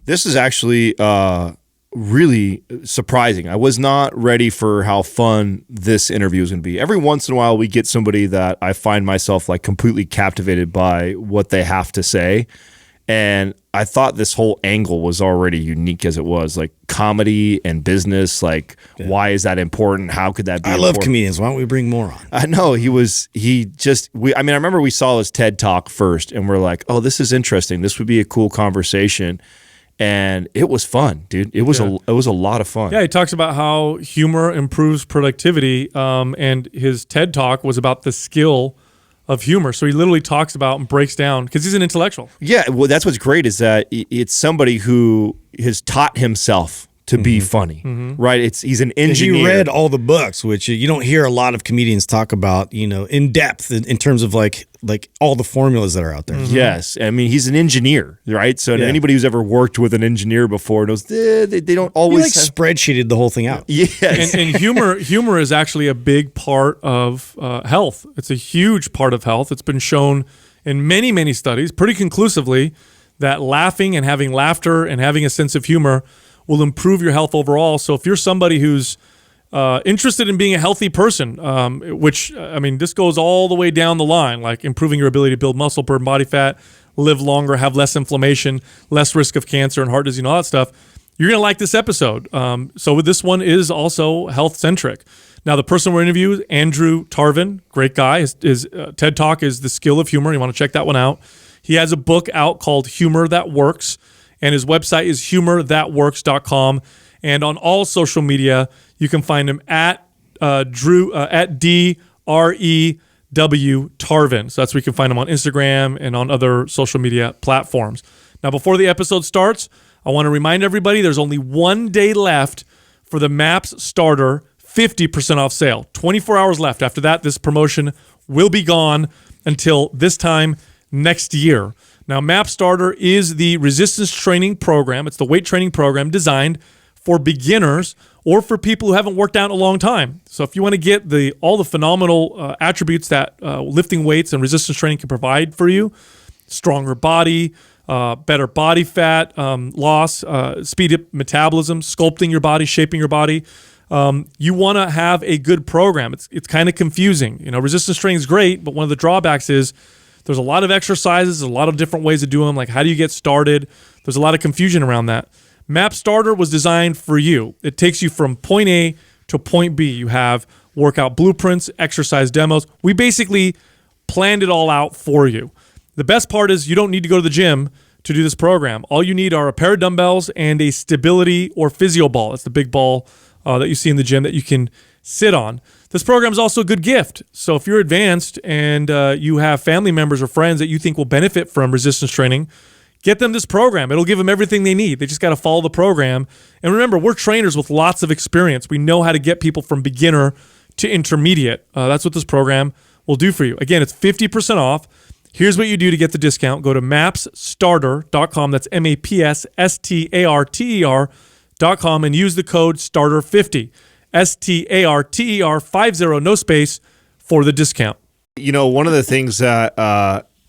This is actually really surprising. I was not ready for how fun this interview is going to be. Every once in a while, we get somebody that I find myself like completely captivated by what they have to say. And I thought this whole angle was already unique as it was, like comedy and business. Like, why is that important? How could that be I important? love comedians. Why don't we bring more on? I know I remember we saw his TED Talk first and we're like, oh, this is interesting. This would be a cool conversation. And it was fun, dude. It was a lot of fun. Yeah, he talks about how humor improves productivity, and his TED Talk was about the skill of humor. So he literally talks about and breaks down, because he's an intellectual. Yeah, well, that's what's great is that it's somebody who has taught himself to be funny, right? He's an engineer. You read all the books, which you don't hear a lot of comedians talk about, in depth in terms of like all the formulas that are out there. Yes, I mean he's an engineer, right? So anybody who's ever worked with an engineer before knows they don't always spreadsheeted the whole thing out. Yes, and humor is actually a big part of health. It's a huge part of health. It's been shown in many studies, pretty conclusively, that laughing and having laughter and having a sense of humor will improve your health overall. So if you're somebody who's interested in being a healthy person, which, I mean, this goes all the way down the line, like improving your ability to build muscle, burn body fat, live longer, have less inflammation, less risk of cancer and heart disease and all that stuff, you're going to like this episode. So this one is also health-centric. Now, the person we're interviewing, Andrew Tarvin, great guy. His TED Talk is The Skill of Humor. You want to check that one out. He has a book out called Humor That Works, and his website is humorthatworks.com. And on all social media, you can find him at DREW Tarvin. So that's where you can find him on Instagram and on other social media platforms. Now, before the episode starts, I want to remind everybody there's only 1 day left for the MAPS Starter 50% off sale. 24 hours left. After that, this promotion will be gone until this time next year. Now, MAPS Starter is the resistance training program. It's the weight training program designed for beginners or for people who haven't worked out in a long time. So if you want to get all the phenomenal attributes that lifting weights and resistance training can provide for you, stronger body, better body fat loss, speed up metabolism, sculpting your body, shaping your body, you want to have a good program. It's kind of confusing. Resistance training is great, but one of the drawbacks is there's a lot of exercises, a lot of different ways to do them. Like, how do you get started? There's a lot of confusion around that. MAP Starter was designed for you. It takes you from point A to point B. You have workout blueprints, exercise demos. We basically planned it all out for you. The best part is you don't need to go to the gym to do this program. All you need are a pair of dumbbells and a stability or physio ball. That's the big ball that you see in the gym that you can sit on. This program is also a good gift. So if you're advanced and you have family members or friends that you think will benefit from resistance training, get them this program. It'll give them everything they need. They just got to follow the program. And remember, we're trainers with lots of experience. We know how to get people from beginner to intermediate. That's what this program will do for you. Again, it's 50% off. Here's what you do to get the discount. Go to mapsstarter.com. That's MAPSSTARTER.com and use the code STARTER50. STARTER50, no space, for the discount. One of the things that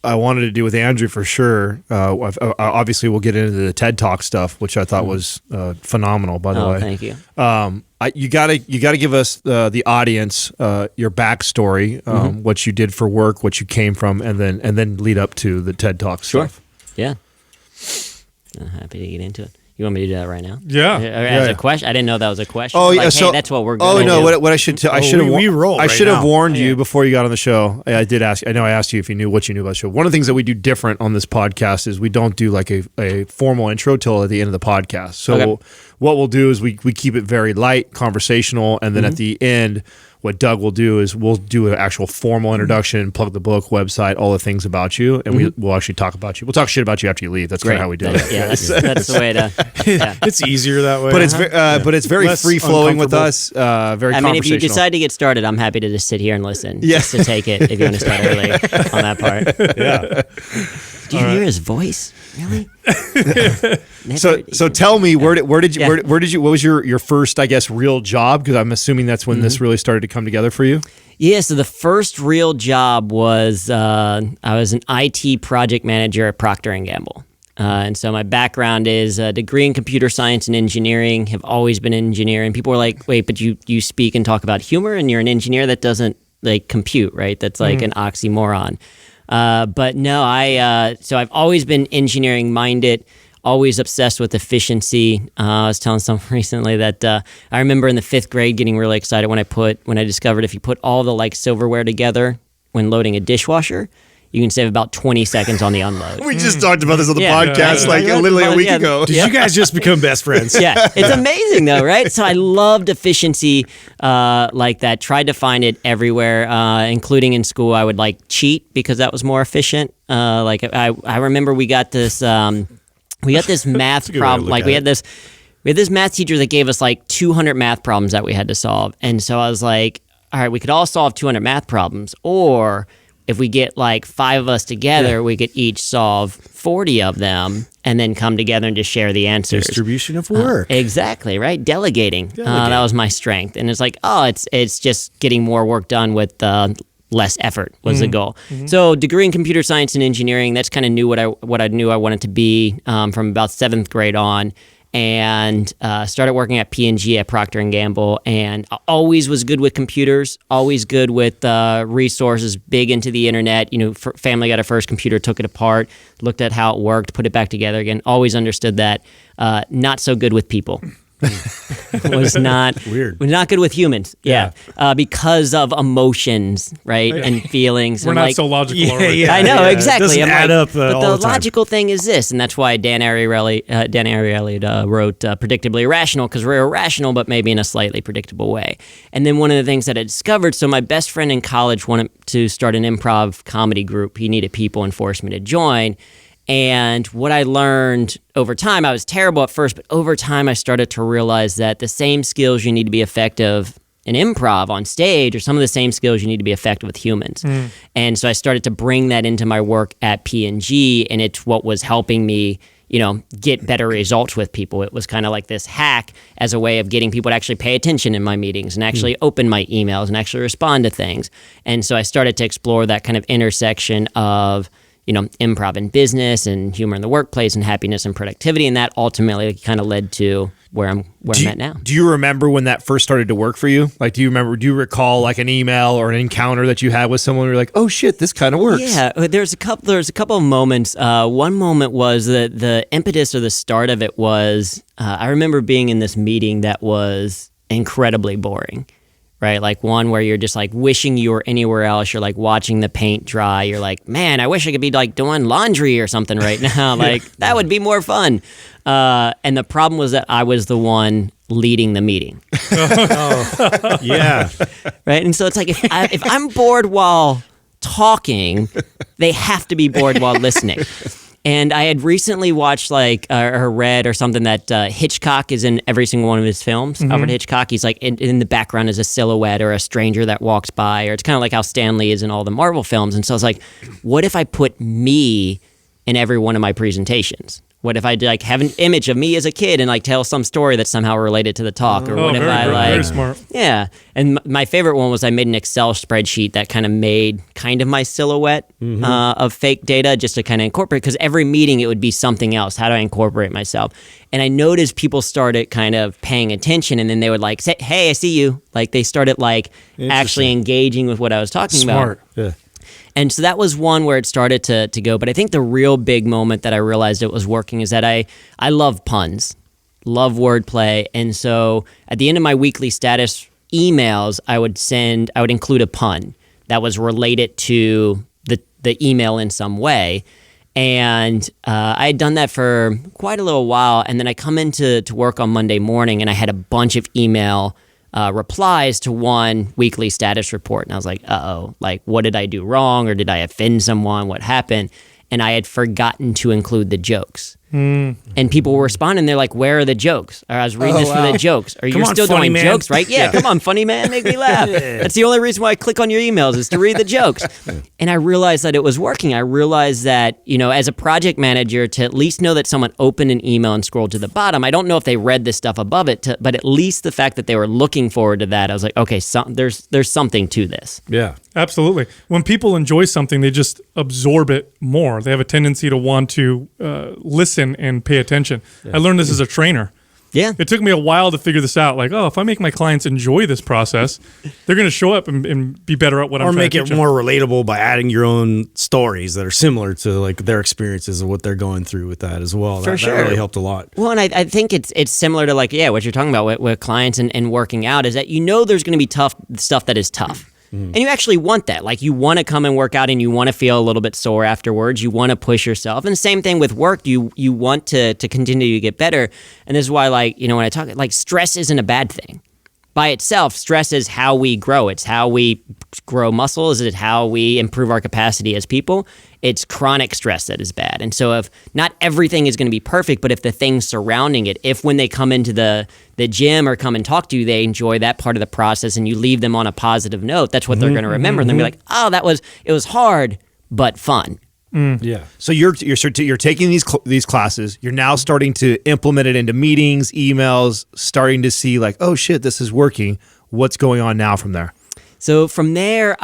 I wanted to do with Andrew for sure, obviously we'll get into the TED Talk stuff, which I thought was phenomenal, by the way. Thank you. You gotta give us the audience your backstory, what you did for work, what you came from, and then lead up to the TED Talk stuff. Yeah. I'm happy to get into it. You want me to do that right now? Yeah. As a question? I didn't know that was a question. Oh, yeah. Hey, that's what we're going to do. Oh, no. What I should I should have warned you Yeah. before you got on the show. I did ask. I know I asked you if you knew what you knew about the show. One of the things that we do different on this podcast is we don't do like a formal intro till at the end of the podcast. So what we'll do is we keep it very light, conversational, and then at the end, what Doug will do is we'll do an actual formal introduction, plug the book, website, all the things about you, and we'll actually talk about you. We'll talk shit about you after you leave. That's kind of how we do it. Yeah, that's the way to. Yeah. It's easier that way. But it's very free flowing with us. Very conversational. I mean, if you decide to get started, I'm happy to just sit here and listen. Just to take it if you want to start early on that part. Yeah. Do you hear his voice? Really? So tell me, where did you what was your first, I guess, real job? Because I'm assuming that's when this really started to come together for you. Yeah, so the first real job was I was an IT project manager at Procter & Gamble. And so my background is a degree in computer science and engineering, have always been an engineer. And people were like, wait, but you speak and talk about humor and you're an engineer? That doesn't like compute, right? That's like an oxymoron. But no, so I've always been engineering minded, always obsessed with efficiency. I was telling someone recently that I remember in the 5th grade getting really excited when I discovered if you put all the like silverware together when loading a dishwasher, you can save about 20 seconds on the unload. We just talked about this on the podcast literally a week ago. Did you guys just become best friends? Yeah, it's amazing though, right? So I loved efficiency like that. Tried to find it everywhere, including in school. I would like cheat because that was more efficient. Like I remember we got this math problem. Like we had this math teacher that gave us like 200 math problems that we had to solve, and so I was like, all right, we could all solve 200 math problems, or if we get like 5 of us together, we could each solve 40 of them and then come together and just share the answers. Distribution of work. Exactly, right? Delegating. That was my strength. And it's like, it's just getting more work done with less effort was the goal. So degree in computer science and engineering, that's kind of what I knew I wanted to be from about 7th grade on. And started working at P&G at Procter & Gamble, and always was good with computers, always good with resources, big into the internet. Family got a first computer, took it apart, looked at how it worked, put it back together again, always understood that. Not so good with people. was not good with humans. Yeah. Because of emotions, right? And feelings. We're and not like, so logical. I know, exactly. It doesn't add up but all the the time. logical thing is this, and that's why Dan Ariely wrote Predictably Irrational, because we're irrational, but maybe in a slightly predictable way. And then one of the things that I discovered, so my best friend in college wanted to start an improv comedy group. He needed people and forced me to join. And what I learned over time, I was terrible at first, but over time I started to realize that the same skills you need to be effective in improv on stage are some of the same skills you need to be effective with humans. And so I started to bring that into my work at P&G, and it's what was helping me, get better results with people. It was kind of like this hack as a way of getting people to actually pay attention in my meetings and actually open my emails and actually respond to things. And so I started to explore that kind of intersection of improv in business and humor in the workplace and happiness and productivity, and that ultimately kind of led to where I'm at now. Do you remember when that first started to work for you? Like, do you recall like an email or an encounter that you had with someone where you're like, oh shit, this kind of works? Yeah, there's a couple of moments. One moment was that the impetus or the start of it was, I remember being in this meeting that was incredibly boring. Right? Like one where you're just like wishing you were anywhere else. You're like watching the paint dry. You're like, man, I wish I could be like doing laundry or something right now. Like that would be more fun. And the problem was that I was the one leading the meeting. Yeah. Right? And so it's like if I'm bored while talking, they have to be bored while listening. And I had recently watched or read or something that Hitchcock is in every single one of his films. Alfred Hitchcock, he's like in the background is a silhouette or a stranger that walks by, or it's kind of like how Stan Lee is in all the Marvel films. And so I was like, what if I put me in every one of my presentations? What if I have an image of me as a kid and tell some story that's somehow related to the talk? Or what if very smart. Yeah. And my favorite one was I made an Excel spreadsheet that kind of made kind of my silhouette of fake data just to kind of incorporate, because every meeting it would be something else. How do I incorporate myself? And I noticed people started kind of paying attention, and then they would say, hey, I see you. They started actually engaging with what I was talking about. Smart. Yeah. And so that was one where it started to go. But I think the real big moment that I realized it was working is that I love puns, love wordplay. And so at the end of my weekly status emails, I would include a pun that was related to the email in some way. And I had done that for quite a little while. And then I come into work on Monday morning, and I had a bunch of email replies to one weekly status report. And I was like, uh-oh, what did I do wrong? Or did I offend someone? What happened? And I had forgotten to include the jokes. And people were responding. They're like, where are the jokes? Or I was reading this for the jokes. Or you're still doing jokes, right? Yeah, come on, funny man, make me laugh. That's the only reason why I click on your emails is to read the jokes. And I realized that it was working. I realized that, as a project manager, to at least know that someone opened an email and scrolled to the bottom, I don't know if they read the stuff above it, but at least the fact that they were looking forward to that, I was like, okay, there's something to this. Yeah. Absolutely. When people enjoy something, they just absorb it more. They have a tendency to want to listen and pay attention. I learned this as a trainer. Yeah. It took me a while to figure this out. Like, if I make my clients enjoy this process, they're going to show up and be better at what I'm trying to teach them. Or make it more relatable by adding your own stories that are similar to like their experiences of what they're going through with that as well. For sure. That really helped a lot. Well, and I think it's similar to what you're talking about with clients and working out is that there's going to be tough stuff that is tough. And you actually want that. Like, you want to come and work out and you want to feel a little bit sore afterwards. You want to push yourself. And the same thing with work. You want to continue to get better. And this is why, when I talk, stress isn't a bad thing. By itself, stress is how we grow. It's how we grow muscles. It's how we improve our capacity as people. It's chronic stress that is bad. And so if not everything is going to be perfect, but if the things surrounding it, if when they come into the gym or come and talk to you, they enjoy that part of the process and you leave them on a positive note, that's what they're going to remember. And they'll be like, oh, it was hard, but fun. Yeah. So you're taking these classes. You're now starting to implement it into meetings, emails, starting to see like, oh shit, this is working. What's going on now from there? So from there,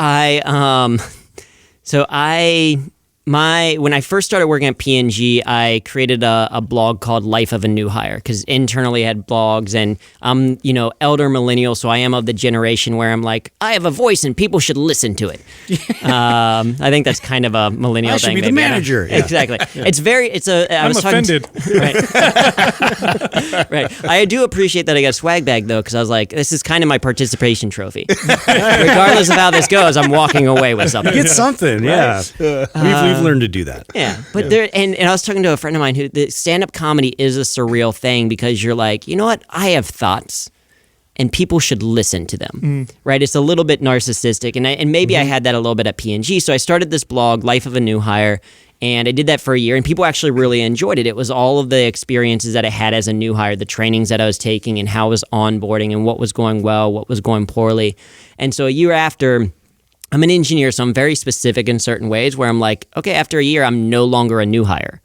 when I first started working at P&G, I created a blog called Life of a New Hire because internally I had blogs, and I'm, elder millennial, so I am of the generation where I'm like, I have a voice and people should listen to it. I think that's kind of a millennial thing. I should be the manager. Yeah. Exactly. Yeah. I'm offended. Right. Right. I do appreciate that I got a swag bag though, because I was like, this is kind of my participation trophy. Regardless of how this goes, I'm walking away with something. Get something. Yeah. We've learned to do that. Yeah. But and I was talking to a friend of mine who the stand-up comedy is a surreal thing because you're like, you know what? I have thoughts and people should listen to them. Right? It's a little bit narcissistic. And maybe I had that a little bit at P&G. So I started this blog, Life of a New Hire, and I did that for a year and people actually really enjoyed it. It was all of the experiences that I had as a new hire, the trainings that I was taking and how I was onboarding and what was going well, what was going poorly. And so a year after, I'm an engineer, so I'm very specific in certain ways where I'm like, okay, after a year, I'm no longer a new hire.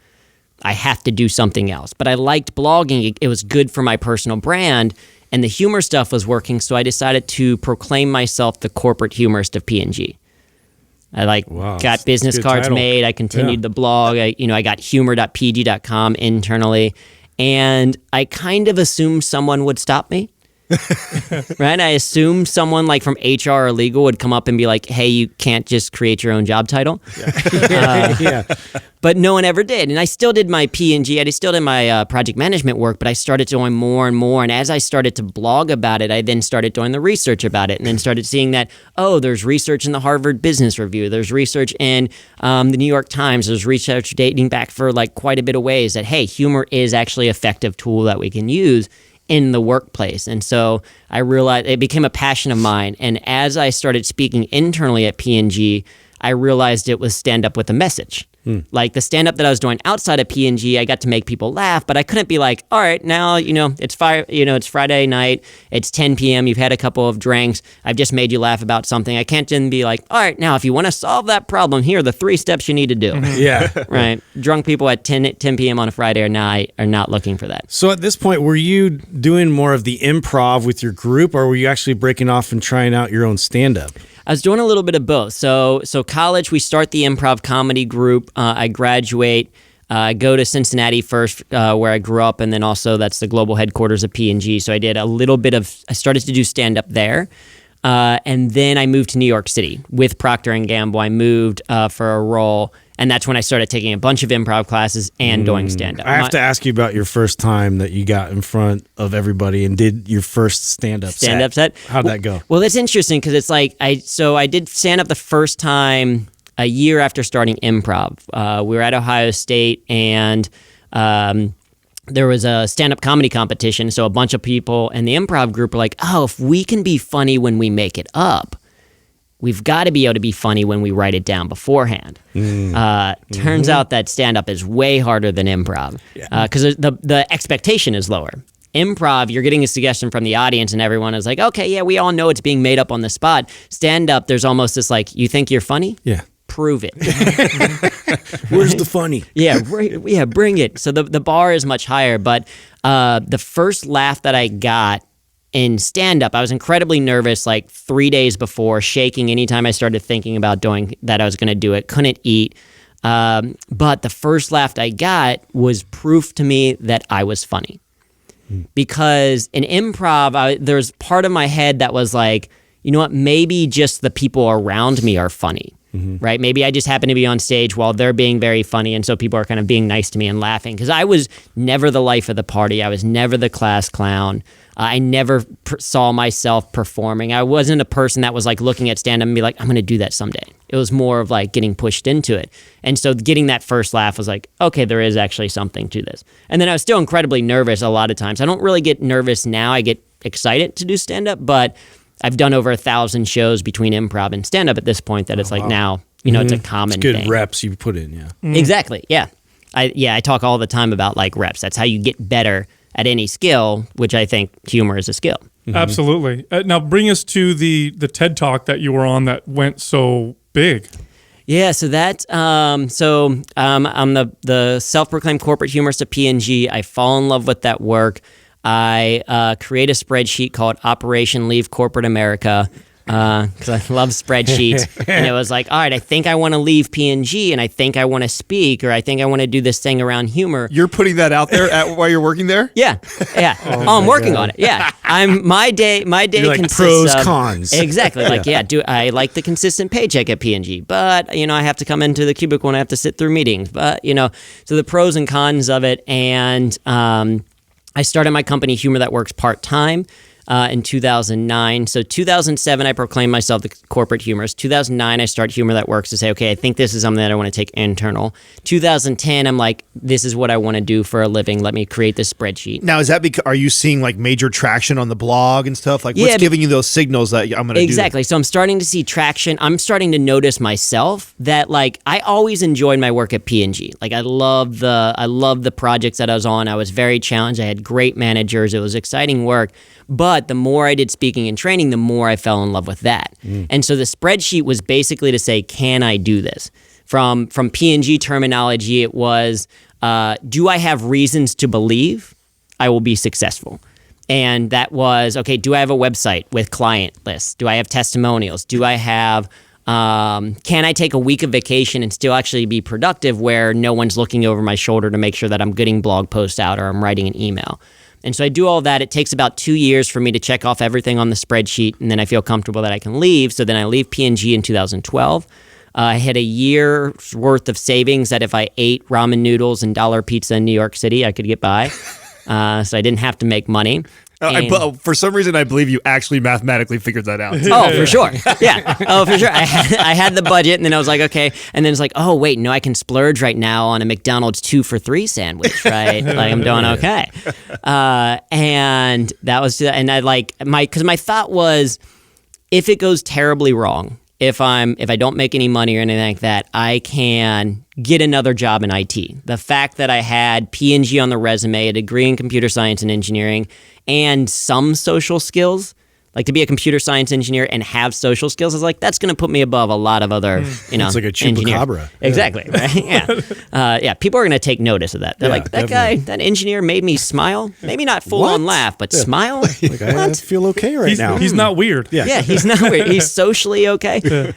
I have to do something else. But I liked blogging. It was good for my personal brand, and the humor stuff was working, so I decided to proclaim myself the corporate humorist of P&G. I got business cards title. Made. I continued the blog. I got humor.pg.com internally, and I kind of assumed someone would stop me. Right? I assumed someone like from HR or legal would come up and be like, hey, you can't just create your own job title. Yeah. But no one ever did. And I still did my P&G. I still did my project management work, but I started doing more and more. And as I started to blog about it, I then started doing the research about it and then started seeing that, there's research in the Harvard Business Review. There's research in the New York Times. There's research dating back for quite a bit of ways that, hey, humor is actually an effective tool that we can use in the workplace. And so I realized it became a passion of mine. And as I started speaking internally at P&G, I realized it was stand up with a message. Like the stand up that I was doing outside of P&G, I got to make people laugh, but I couldn't be like, all right, now, it's Friday night, it's 10 p.m., you've had a couple of drinks, I've just made you laugh about something. I can't then be like, all right, now if you want to solve that problem, here are the 3 steps you need to do. Yeah. Right. Drunk people at 10 p.m. on a Friday night are not looking for that. So at this point, were you doing more of the improv with your group, or were you actually breaking off and trying out your own stand-up? I was doing a little bit of both. So college, we start the improv comedy group. I graduate. I go to Cincinnati first, where I grew up, and then also that's the global headquarters of P&G. So I did a little bit I started to do stand-up there. And then I moved to New York City with Procter & Gamble. I moved for a role, and that's when I started taking a bunch of improv classes and doing stand-up. I have to ask you about your first time that you got in front of everybody and did your first stand-up set. How'd that go? Well, that's interesting because it's like, I did stand-up the first time a year after starting improv. We were at Ohio State, and there was a stand-up comedy competition, so a bunch of people in the improv group were like, if we can be funny when we make it up, we've got to be able to be funny when we write it down beforehand. Turns out that stand-up is way harder than improv because the expectation is lower. Improv, you're getting a suggestion from the audience and everyone is like, okay, yeah, we all know it's being made up on the spot. Stand-up, there's almost this like, you think you're funny? Yeah. Prove it. Where's the funny? Yeah, bring it. So the bar is much higher. But the first laugh that I got in stand-up, I was incredibly nervous like 3 days before, shaking anytime I started thinking about doing that I was going to do it. Couldn't eat. But the first laugh I got was proof to me that I was funny. Because in improv, there's part of my head that was like, you know what, maybe just the people around me are funny. Right? Maybe I just happen to be on stage while they're being very funny, and so people are kind of being nice to me and laughing. Because I was never the life of the party. I was never the class clown. I never saw myself performing. I wasn't a person that was like looking at stand-up and be like, I'm going to do that someday. It was more of like getting pushed into it. And so getting that first laugh was like, okay, there is actually something to this. And then I was still incredibly nervous a lot of times. I don't really get nervous now. I get excited to do stand-up, but I've done over 1,000 shows between improv and stand-up at this point that it's like now, it's a common Good thing. reps you put in, yeah. Exactly, yeah. I talk all the time about like reps. That's how you get better at any skill, which I think humor is a skill. Absolutely. Now bring us to the TED Talk that you were on that went so big. Yeah, so that I'm the self-proclaimed corporate humorist at P&G. I fall in love with that work. I create a spreadsheet called Operation Leave Corporate America because I love spreadsheets. And it was like, all right, I think I want to leave P&G and I think I want to speak or I think I want to do this thing around humor. You're putting that out there while you're working there? Yeah. I'm working on it. Yeah. My day You're like consists pros, of cons. Exactly. Like, do I like the consistent paycheck at P&G, but I have to come into the cubicle and I have to sit through meetings, but so the pros and cons of it. And I started my company Humor That Works part-time in 2009. So 2007, I proclaimed myself the corporate humorist. 2009, I start Humor That Works to say, okay, I think this is something that I want to take internal. 2010, I'm like, this is what I want to do for a living. Let me create this spreadsheet. Now, is that because are you seeing like major traction on the blog and stuff? Like, what's giving you those signals that I'm going to do? Exactly. So I'm starting to see traction. I'm starting to notice myself that like I always enjoyed my work at P&G. Like I love the projects that I was on. I was very challenged. I had great managers. It was exciting work. But the more I did speaking and training, the more I fell in love with that. And so the spreadsheet was basically to say, can I do this? From P&G terminology, it was, do I have reasons to believe I will be successful? And that was, okay, do I have a website with client lists? Do I have testimonials? Do I have, can I take a week of vacation and still actually be productive where no one's looking over my shoulder to make sure that I'm getting blog posts out or I'm writing an email? And so I do all that. It takes about 2 years for me to check off everything on the spreadsheet, and then I feel comfortable that I can leave. So then I leave P&G in 2012. I had a year's worth of savings that if I ate ramen noodles and dollar pizza in New York City, I could get by. So I didn't have to make money. For some reason, I believe you actually mathematically figured that out. Oh, for sure. Yeah. Oh, for sure. I had the budget, and then I was like, okay. And then it's like, oh, wait, no, I can splurge right now on a McDonald's 2 for $3 sandwich, right? Like I'm doing okay. And that was, and I because my thought was, if it goes terribly wrong, if I don't make any money or anything like that, I can get another job in IT. The fact that I had P&G on the resume, a degree in computer science and engineering, and some social skills, like to be a computer science engineer and have social skills, is like, that's going to put me above a lot of other, It's like a chupacabra. Exactly, right? Yeah. People are going to take notice of that. They're like, that guy, that engineer made me smile. Maybe not full on laugh, but smile. Like, I feel okay right now. He's not weird. Yeah, he's not weird. He's socially okay.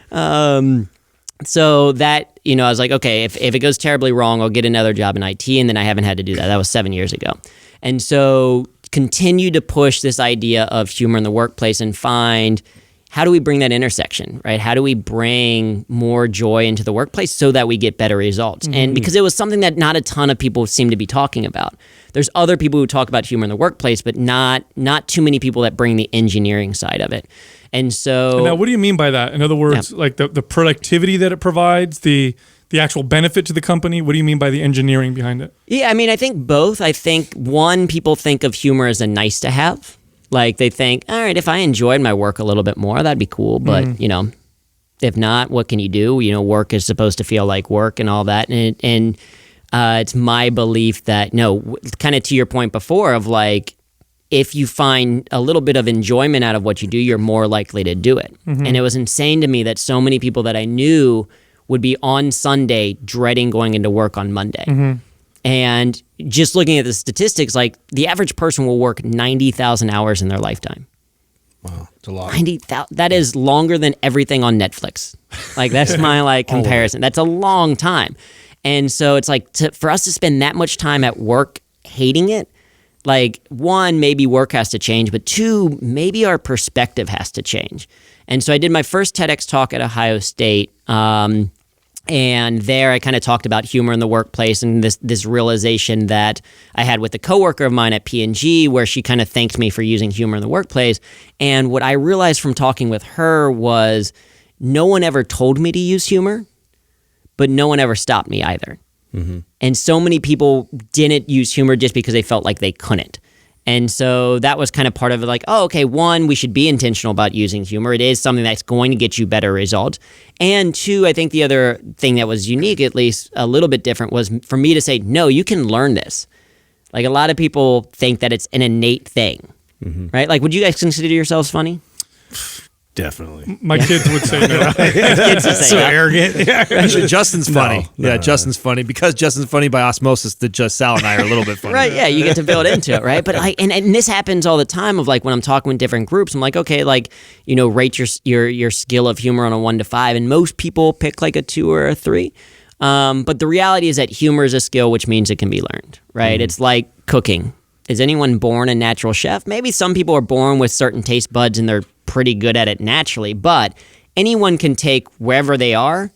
So that, I was like, okay, if it goes terribly wrong, I'll get another job in IT, and then I haven't had to do that. That was 7 years ago. And so continue to push this idea of humor in the workplace and find, how do we bring that intersection, right? How do we bring more joy into the workplace so that we get better results? And because it was something that not a ton of people seem to be talking about. There's other people who talk about humor in the workplace, but not too many people that bring the engineering side of it. And so... Now, what do you mean by that? In other words, like the productivity that it provides, the actual benefit to the company? What do you mean by the engineering behind it? Yeah, I think both. I think, one, people think of humor as a nice to have. Like they think, all right, if I enjoyed my work a little bit more, that'd be cool. But, If not, what can you do? You know, work is supposed to feel like work and all that. And it's my belief that, kind of to your point before of like, if you find a little bit of enjoyment out of what you do, you're more likely to do it. And it was insane to me that so many people that I knew would be on Sunday dreading going into work on Monday. And just looking at the statistics, like the average person will work 90,000 hours in their lifetime. Wow, it's a lot. 90,000. That is longer than everything on Netflix. Like that's my like comparison. That's a long time. And so it's like for us to spend that much time at work hating it, like one, maybe work has to change, but two, maybe our perspective has to change. And so I did my first TEDx talk at Ohio State. And there I kind of talked about humor in the workplace and this realization that I had with a coworker of mine at P&G where she kind of thanked me for using humor in the workplace. And what I realized from talking with her was no one ever told me to use humor, but no one ever stopped me either. And so many people didn't use humor just because they felt like they couldn't. And so that was kind of part of it, like, oh, okay, one, we should be intentional about using humor. It is something that's going to get you better results. And two, I think the other thing that was unique, at least a little bit different, was for me to say, no, you can learn this. Like a lot of people think that it's an innate thing, right? Like, would you guys consider yourselves funny? Definitely. My kids would say no. Kids would say So no. arrogant. Actually, Justin's funny. No, Justin's funny because Justin's funny by osmosis. That just Sal and I are a little bit funny. Right, yeah, you get to build into it, right? But and this happens all the time of like when I'm talking with different groups, I'm like, okay, like, rate your skill of humor on a 1 to 5, and most people pick like a 2 or a 3. But the reality is that humor is a skill, which means it can be learned, right? It's like cooking. Is anyone born a natural chef? Maybe some people are born with certain taste buds and they're pretty good at it naturally, but anyone can take wherever they are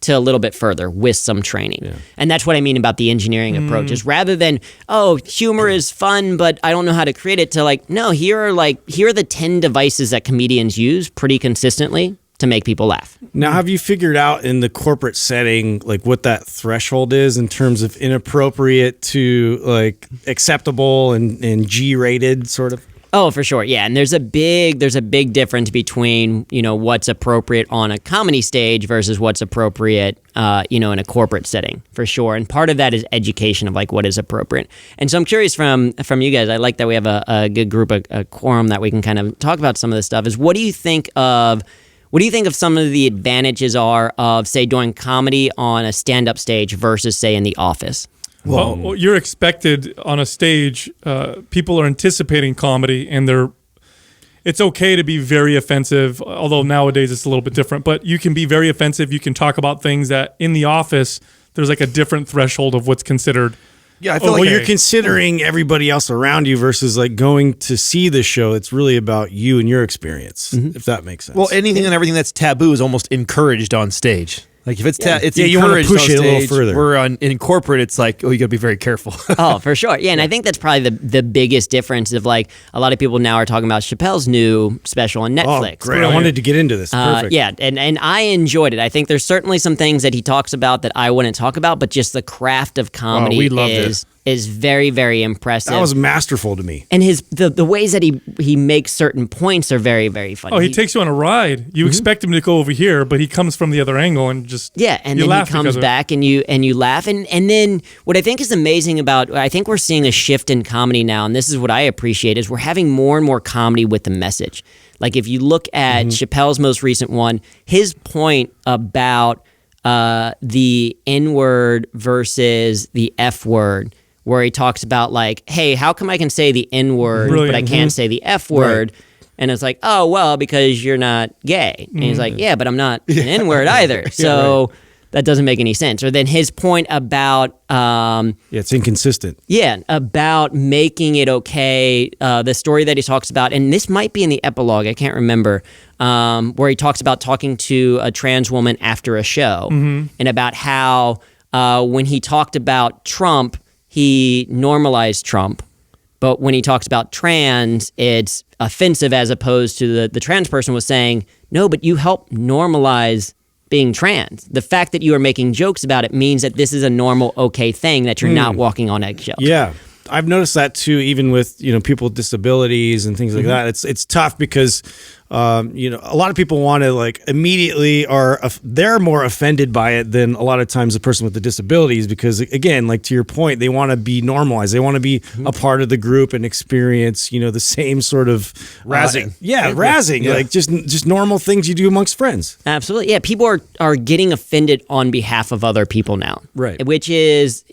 to a little bit further with some training. Yeah. And that's what I mean about the engineering approach is rather than, oh, humor is fun, but I don't know how to create it, to like, no, here are the 10 devices that comedians use pretty consistently to make people laugh. Now, have you figured out in the corporate setting, like what that threshold is in terms of inappropriate to like acceptable and G-rated sort of? Oh, for sure. Yeah. And there's a big difference between, what's appropriate on a comedy stage versus what's appropriate, in a corporate setting, for sure. And part of that is education of like what is appropriate. And so I'm curious from you guys, I like that we have a good group, a quorum that we can kind of talk about some of this stuff, is what do you think of some of the advantages are of, say, doing comedy on a stand-up stage versus, say, in the office? Well, you're expected on a stage. People are anticipating comedy, and it's okay to be very offensive, although nowadays it's a little bit different. But you can be very offensive. You can talk about things that in the office, there's like a different threshold of what's considered. Yeah, I feel like you're considering everybody else around you versus like going to see the show. It's really about you and your experience, if that makes sense. Well, anything and everything that's taboo is almost encouraged on stage. Like if it's it's you want to encouraged push on it a little stage, further. We're in corporate, it's like, oh, you got to be very careful. Oh, for sure. Yeah, and I think that's probably the biggest difference of like a lot of people now are talking about Chappelle's new special on Netflix. Oh, great. I wanted to get into this. Perfect. Yeah, and I enjoyed it. I think there's certainly some things that he talks about that I wouldn't talk about, but just the craft of comedy we loved it. is very, very impressive. That was masterful to me. And the ways that he makes certain points are very, very funny. Oh, he takes you on a ride. You expect him to go over here, but he comes from the other angle and just and then he comes back and you laugh. And then what I think is amazing about, I think we're seeing a shift in comedy now, and this is what I appreciate, is we're having more and more comedy with the message. Like if you look at Chappelle's most recent one, his point about the N-word versus the F-word, where he talks about like, hey, how come I can say the N-word, but I can't say the F-word? Right. And it's like, oh, well, because you're not gay. And he's like, yeah, but I'm not an N-word either. So that doesn't make any sense. Or then his point about... it's inconsistent. Yeah, about making it okay. The story that he talks about, and this might be in the epilogue, I can't remember, where he talks about talking to a trans woman after a show, and about how when he talked about Trump, he normalized Trump, but when he talks about trans, it's offensive, as opposed to the trans person was saying, no, but you help normalize being trans. The fact that you are making jokes about it means that this is a normal, okay thing, that you're not walking on eggshells. Yeah. I've noticed that too, even with people with disabilities and things like that. It's tough because a lot of people want to like immediately they're more offended by it than a lot of times the person with the disabilities, because again, like to your point, they want to be normalized. They want to be a part of the group and experience, the same sort of razzing. Razzing, like just normal things you do amongst friends. Absolutely. Yeah. People are getting offended on behalf of other people now. Right. Which is,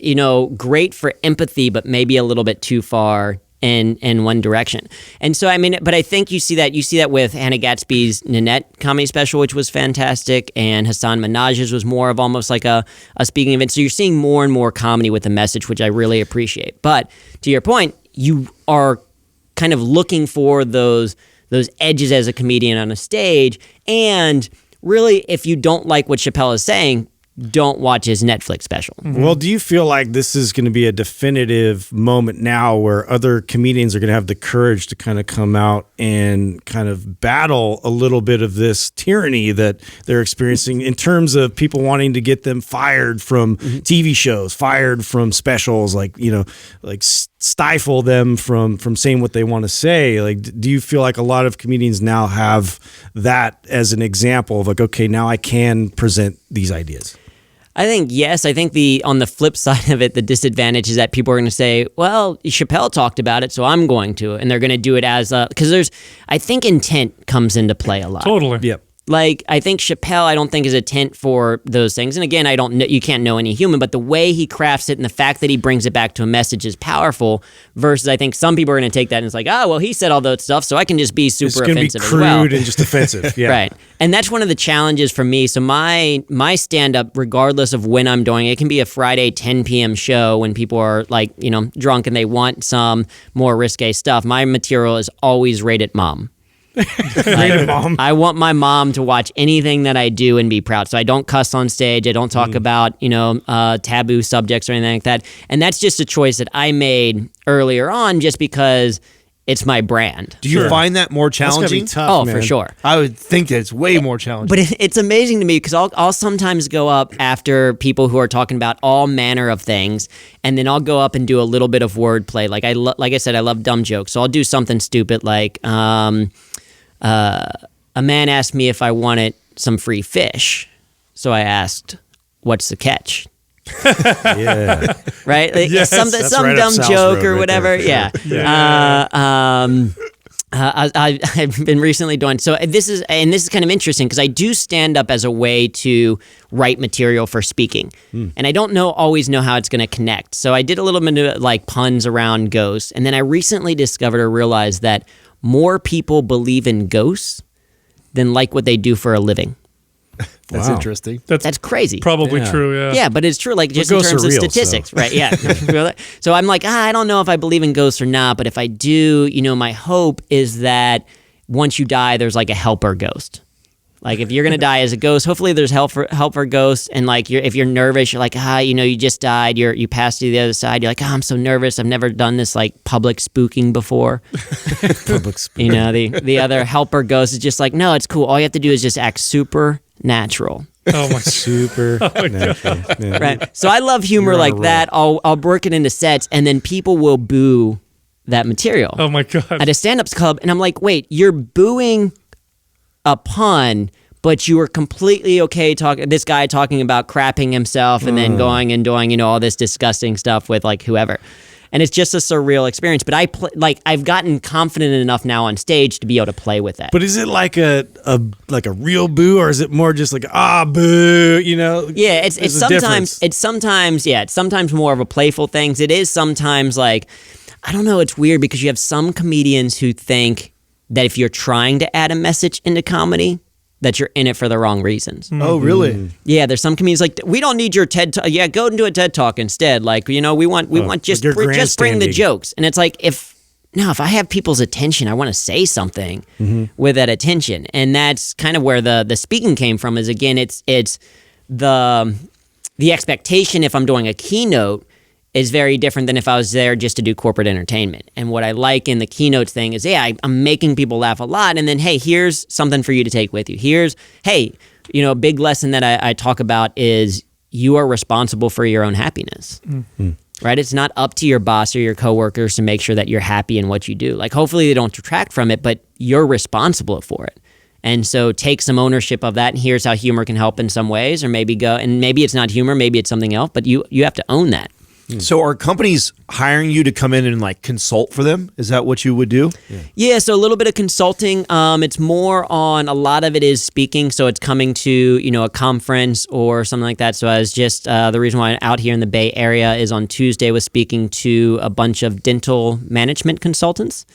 great for empathy, but maybe a little bit too far in one direction. And so, but I think you see that with Hannah Gatsby's Nanette comedy special, which was fantastic, and Hassan Minaj's was more of almost like a speaking event. So you're seeing more and more comedy with a message, which I really appreciate. But to your point, you are kind of looking for those edges as a comedian on a stage. And really, if you don't like what Chappelle is saying, don't watch his Netflix special. Well, do you feel like this is going to be a definitive moment now where other comedians are going to have the courage to kind of come out and kind of battle a little bit of this tyranny that they're experiencing in terms of people wanting to get them fired from TV shows, fired from specials, like stifle them from saying what they want to say? Like, do you feel like a lot of comedians now have that as an example of like, okay, now I can present these ideas? I think yes. I think on the flip side of it, the disadvantage is that people are going to say, well, Chappelle talked about it, so I'm going to. And they're going to do it as because I think intent comes into play a lot. Totally. Yep. Like, I think Chappelle, I don't think is a tent for those things. And again, you can't know any human, but the way he crafts it and the fact that he brings it back to a message is powerful, versus I think some people are going to take that and it's like, oh, well, he said all that stuff, so I can just be super offensive as well. It's going to be crude and just offensive. Yeah. Right. And that's one of the challenges for me. So my stand-up, regardless of when I'm doing it, can be a Friday 10 p.m. show when people are like, drunk and they want some more risque stuff. My material is always rated mom. Mom. I want my mom to watch anything that I do and be proud. So I don't cuss on stage. I don't talk about, taboo subjects or anything like that. And that's just a choice that I made earlier on just because it's my brand. Do you find that more challenging? That's gotta be tough, man. For sure. I would think that it's way more challenging. But it's amazing to me because I'll sometimes go up after people who are talking about all manner of things, and then I'll go up and do a little bit of wordplay. Like I said, I love dumb jokes. So I'll do something stupid like, a man asked me if I wanted some free fish. So I asked, what's the catch? Yeah. Right? Like some right dumb joke or whatever. Sure. Yeah. I've been recently doing, so this is kind of interesting because I do stand up as a way to write material for speaking. And I don't always know how it's going to connect. So I did a little bit of like puns around ghosts. And then I recently discovered or realized that more people believe in ghosts than like what they do for a living. That's Wow. interesting. That's crazy. Probably true, yeah. Yeah, but it's true, like just in ghosts terms are of real, statistics, so. right? Yeah. So I'm like, I don't know if I believe in ghosts or not, but if I do, my hope is that once you die, there's like a helper ghost. Like if you're gonna die as a ghost, hopefully there's helper ghosts, and like if you're nervous, you're like, you just died, you passed to the other side, you're like, I'm so nervous, I've never done this like public spooking before. Public spooking. The other helper ghost is just like, no, it's cool. All you have to do is just act super natural. Oh my Super natural. Yeah. Right. So I love humor You're on like a roll. that. I'll work it into sets, and then people will boo that material Oh my god. at a stand-up club, and I'm like, wait, you're booing a pun, but you were completely okay this guy talking about crapping himself and then going and doing, all this disgusting stuff with like whoever. And it's just a surreal experience. But I've gotten confident enough now on stage to be able to play with that. But is it like a real boo, or is it more just like boo? Yeah, it's sometimes more of a playful things. It is sometimes like, I don't know, it's weird because you have some comedians who think that if you're trying to add a message into comedy, that you're in it for the wrong reasons. Oh, really? Yeah, there's some comedians like, we don't need your TED Talk. Yeah, go and do a TED Talk instead. Like, we want just you're bring the grandstanding. jokes. And it's like, if I have people's attention, I want to say something with that attention. And that's kind of where the speaking came from. Is again, it's the expectation if I'm doing a keynote is very different than if I was there just to do corporate entertainment. And what I like in the keynote thing is, I'm making people laugh a lot. And then, hey, here's something for you to take with you. A big lesson that I talk about is you are responsible for your own happiness. Mm-hmm. Right? It's not up to your boss or your coworkers to make sure that you're happy in what you do. Like, hopefully they don't detract from it, but you're responsible for it. And so take some ownership of that, and here's how humor can help in some ways, or maybe it's not humor, maybe it's something else, but you have to own that. So are companies hiring you to come in and like consult for them? Is that what you would do? Yeah, so a little bit of consulting. It's more on, a lot of it is speaking. So it's coming to, a conference or something like that. So I was just, the reason why I'm out here in the Bay Area is on Tuesday was speaking to a bunch of dental management consultants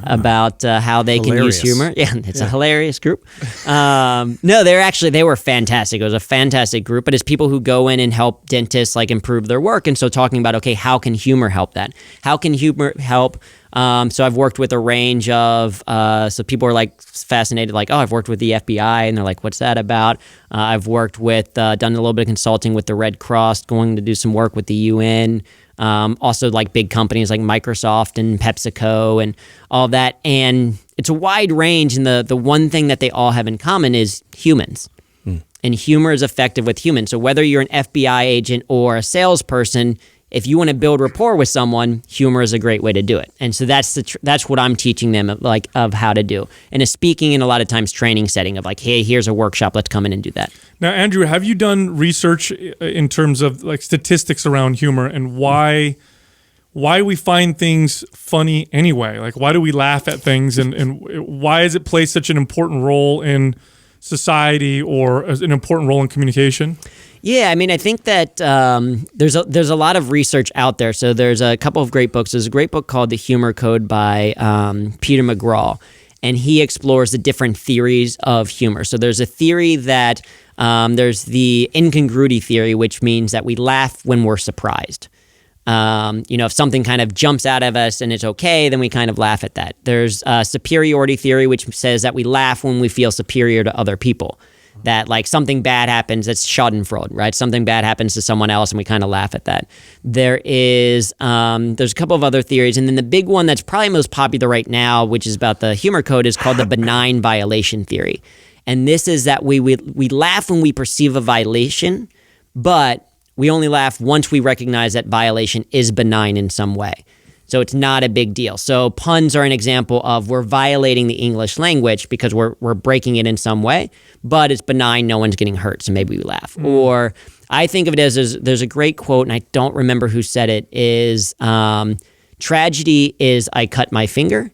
about how they can use humor. Yeah, it's a hilarious group. No, they were fantastic. It was a fantastic group, but it's people who go in and help dentists like improve their work. And so talking about, okay, how can humor help that? How can humor help? So I've worked with a range of, so people are like fascinated, like, oh, I've worked with the FBI, and they're like, what's that about? I've worked with, done a little bit of consulting with the Red Cross, going to do some work with the UN. Also like big companies like Microsoft and PepsiCo and all that. And it's a wide range. And the one thing that they all have in common is humans. And humor is effective with humans. So whether you're an FBI agent or a salesperson, if you want to build rapport with someone, humor is a great way to do it. And so that's what I'm teaching them of how to do. And a speaking and a lot of times training setting of like, hey, here's a workshop, let's come in and do that. Now, Andrew, have you done research in terms of like statistics around humor and why we find things funny anyway? Like, why do we laugh at things, and why does it play such an important role in society or an important role in communication? Yeah, I mean, I think that there's a lot of research out there. So there's a couple of great books. There's a great book called The Humor Code by Peter McGraw, and he explores the different theories of humor. So there's a theory that there's the incongruity theory, which means that we laugh when we're surprised. If something kind of jumps out of us and it's okay, then we kind of laugh at that. There's superiority theory, which says that we laugh when we feel superior to other people. That like something bad happens, that's schadenfreude, right? Something bad happens to someone else and we kind of laugh at that. There's a couple of other theories. And then the big one that's probably most popular right now, which is about the humor code, is called the benign violation theory. And this is that we laugh when we perceive a violation, but we only laugh once we recognize that violation is benign in some way. So it's not a big deal. So puns are an example of we're violating the English language because we're breaking it in some way, but it's benign, no one's getting hurt, so maybe we laugh. Or I think of it as there's a great quote, and I don't remember who said it, is tragedy is I cut my finger.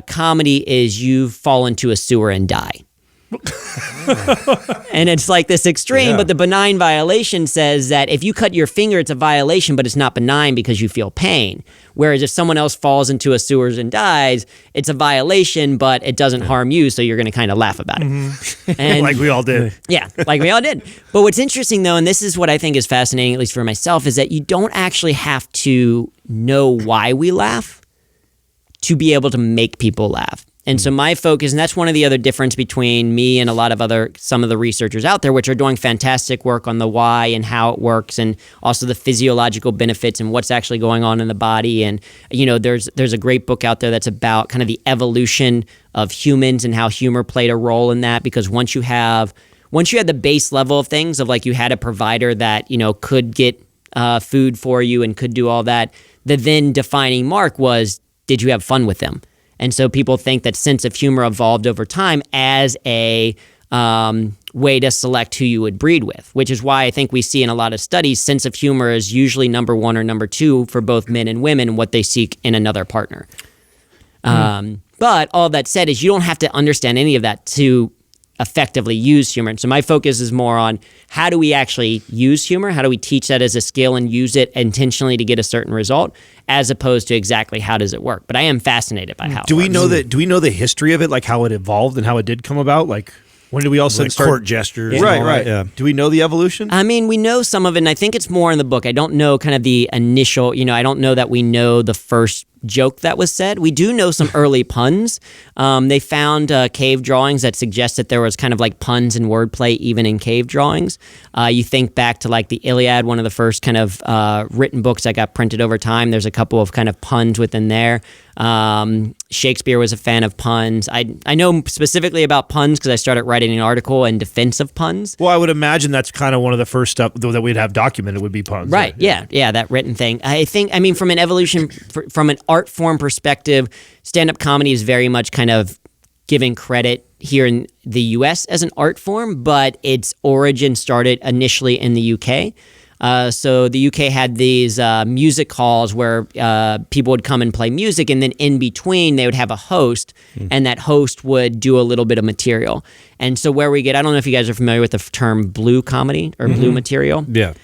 Comedy is you fall into a sewer and die. And it's like this extreme, but the benign violation says that if you cut your finger, it's a violation, but it's not benign because you feel pain. Whereas if someone else falls into a sewers and dies, it's a violation, but it doesn't harm you, so you're going to kind of laugh about it. And, like we all did. Yeah, like we all did. But what's interesting, though, and this is what I think is fascinating, at least for myself, is that you don't actually have to know why we laugh to be able to make people laugh. And so my focus, and that's one of the other difference between me and some of the researchers out there, which are doing fantastic work on the why and how it works, and also the physiological benefits and what's actually going on in the body. And, there's a great book out there that's about kind of the evolution of humans and how humor played a role in that. Because once you had the base level of things of like you had a provider that, could get food for you and could do all that, the then defining mark was, did you have fun with them? And so people think that sense of humor evolved over time as a way to select who you would breed with, which is why I think we see in a lot of studies, sense of humor is usually number one or number two for both men and women and what they seek in another partner. But all that said is you don't have to understand any of that to effectively use humor. And so my focus is more on how do we actually use humor? How do we teach that as a skill and use it intentionally to get a certain result, as opposed to exactly how does it work? But I am fascinated by how. Do we know the history of it, like how it evolved and how it did come about? Like when did we all start court gestures? Right. Yeah. Do we know the evolution? I mean, we know some of it, and I think it's more in the book. I don't know kind of the initial, I don't know that we know the first joke that was said. We do know some early puns. They found cave drawings that suggest that there was kind of like puns and wordplay even in cave drawings. You think back to like the Iliad, one of the first kind of written books that got printed over time. There's a couple of kind of puns within there. Shakespeare was a fan of puns. I know specifically about puns because I started writing an article in defense of puns. Well, I would imagine that's kind of one of the first stuff that we'd have documented would be puns. Right. Yeah, that written thing. I mean, from an evolution, from an art form perspective, stand-up comedy is very much kind of given credit here in the US as an art form, but its origin started initially in the UK. So the UK had these music halls where people would come and play music, and then in between they would have a host, and that host would do a little bit of material. And so where we get, I don't know if you guys are familiar with the term blue comedy or blue material. Yeah.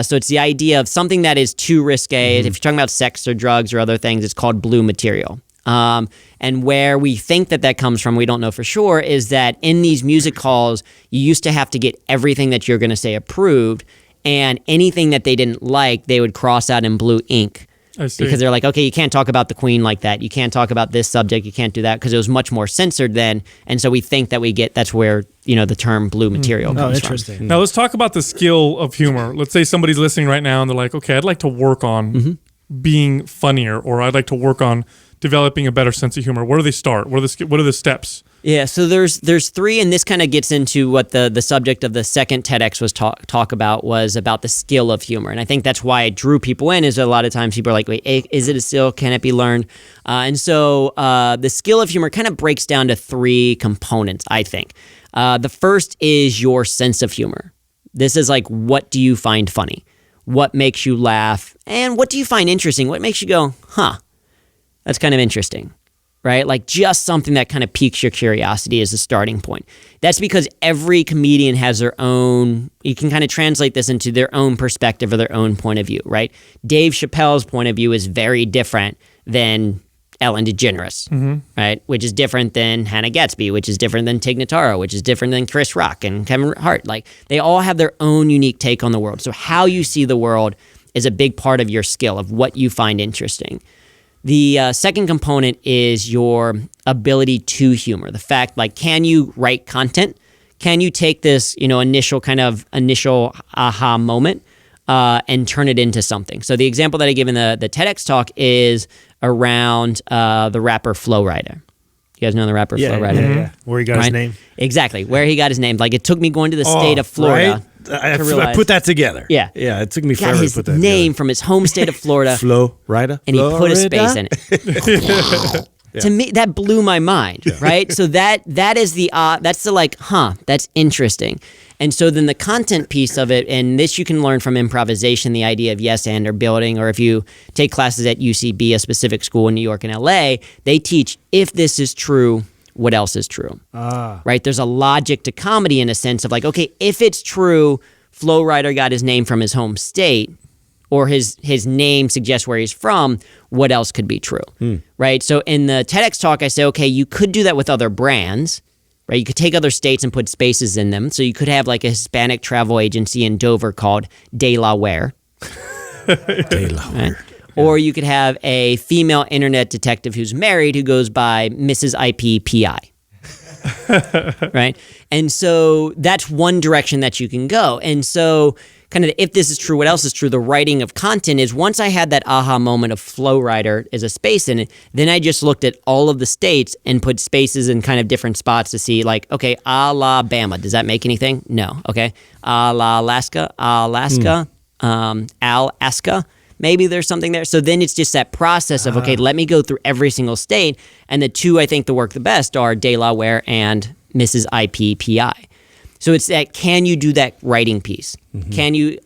So it's the idea of something that is too risque. If you're talking about sex or drugs or other things, it's called blue material. And where we think that comes from, we don't know for sure, is that in these music halls, you used to have to get everything that you're going to say approved, and anything that they didn't like, they would cross out in blue ink. I see. Because they're like, okay, you can't talk about the queen like that. You can't talk about this subject. You can't do that, because it was much more censored then. And so we think that that's where, the term blue material comes interesting. from. Now let's talk about the skill of humor. Let's say somebody's listening right now and they're like, okay, I'd like to work on being funnier, or I'd like to work on developing a better sense of humor. Where do they start? What are the steps? Yeah, so there's three, and this kind of gets into what the subject of the second TEDx was talk about the skill of humor. And I think that's why it drew people in, is a lot of times people are like, wait, is it a skill? Can it be learned? And so the skill of humor kind of breaks down to three components, I think. The first is your sense of humor. This is like, what do you find funny? What makes you laugh? And what do you find interesting? What makes you go, huh, that's kind of interesting? Right? Like just something that kind of piques your curiosity as a starting point. That's because every comedian has their own, you can kind of translate this into their own perspective or their own point of view, right? Dave Chappelle's point of view is very different than Ellen DeGeneres, right? Which is different than Hannah Gatsby, which is different than Tig Notaro, which is different than Chris Rock and Kevin Hart. Like they all have their own unique take on the world. So how you see the world is a big part of your skill, of what you find interesting. The second component is your ability to humor. The fact, like, can you write content? Can you take this, initial aha moment and turn it into something? So the example that I give in the TEDx talk is around the rapper Flo Rida. You guys know the rapper Flo Rida? Yeah. Where he got his name. Exactly, where he got his name. Like, it took me going to the state of Florida. Right? I put that together. Yeah. Yeah, it took me Got forever his to put that name from his home state of Florida. Flo Rida. And he put a space in it. To me, that blew my mind, right? So that is that's the like, that's interesting. And so then the content piece of it, and this you can learn from improvisation, the idea of yes and or building, or if you take classes at UCB, a specific school in New York and LA, they teach, if this is true, what else is true? Right? There's a logic to comedy in a sense of like, okay, if it's true, Flo Rida got his name from his home state, or his name suggests where he's from, what else could be true, right? So in the TEDx talk, I say, okay, you could do that with other brands, right? You could take other states and put spaces in them. So you could have like a Hispanic travel agency in Dover called Delaware. Delaware. Right? Or you could have a female internet detective who's married who goes by Mrs. IPPI. Right? And so that's one direction that you can go. And so kind of if this is true, what else is true? The writing of content is, once I had that aha moment of Flo Rida as a space in it, then I just looked at all of the states and put spaces in kind of different spots to see like, okay, Alabama. Does that make anything? No. Okay. Alaska. Alaska. Maybe there's something there. So then it's just that process of, okay, let me go through every single state. And the two I think that work the best are Delaware and Mrs. IPPI. So it's that, can you do that writing piece? Can you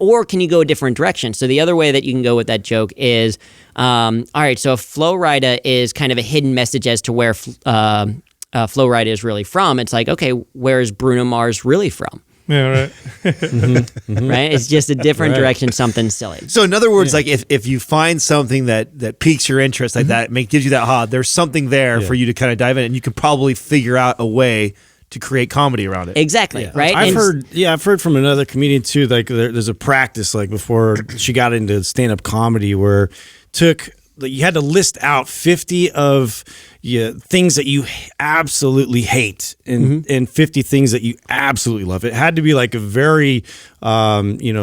go a different direction? So the other way that you can go with that joke is, all right, so if Flo Rida is kind of a hidden message as to where Flo Rida is really from, it's like, okay, where is Bruno Mars really from? Yeah, right. Right? It's just a different direction, something silly. So in other words, like if you find something that piques your interest like that, gives you that there's something there for you to kind of dive in, and you can probably figure out a way to create comedy around it. Exactly, right? I've heard from another comedian too, like there's a practice like before she got into stand-up comedy where you had to list out 50 of things that you absolutely hate and 50 things that you absolutely love. It had to be like a very,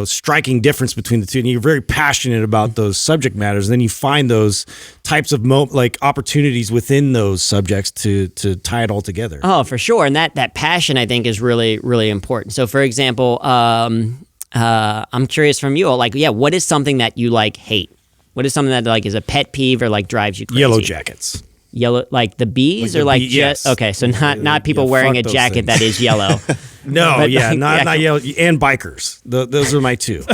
striking difference between the two. And you're very passionate about those subject matters. And then you find those types of opportunities within those subjects to tie it all together. Oh, for sure. And that passion, I think, is really, really important. So, for example, I'm curious from you, what is something that you hate? What is something that is a pet peeve or drives you crazy? Yellow jackets. Yellow, like the bees, Like or the like bee- yes. okay, so not people wearing a fuck those jacket things. that is yellow. No, But yeah, like not yellow, and bikers. Those are my two.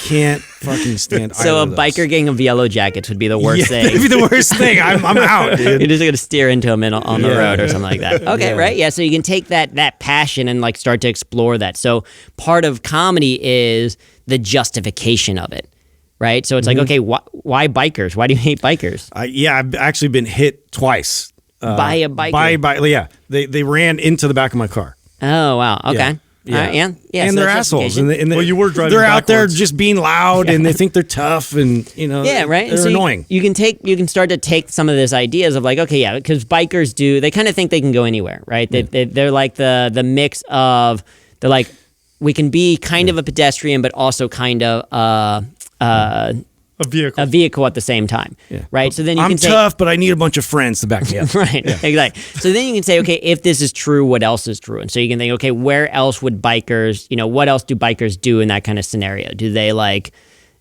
Can't fucking stand. So either a of those. biker gang of yellow jackets would be the worst Yeah, thing. that'd be the worst thing. I'm out, dude. You're just gonna steer into them on the Yeah. road or something like that. Okay, Yeah. right? Yeah. So you can take that passion and like start to explore that. So part of comedy is the justification of it, right? So it's like, okay, why bikers? Why do you hate bikers? I've actually been hit twice. By a biker? Yeah, they ran into the back of my car. Oh wow. Okay. Yeah. All right, yeah. And so they're that's assholes. justification. And Well, you were driving They're out there backwards. just being loud, and they think they're tough, and Yeah, right. They're So annoying. You can start to take some of these ideas of like, okay, yeah, because bikers do. They kind of think they can go anywhere, right? They're like the mix of they're like we can be kind of a pedestrian, but also kind of A vehicle. a vehicle at the same time, right? So then you I'm can say, tough, but I need a bunch of friends to back me up. right, exactly. So then you can say, okay, if this is true, what else is true? And so you can think, okay, where else would bikers, what else do bikers do in that kind of scenario? Do they like,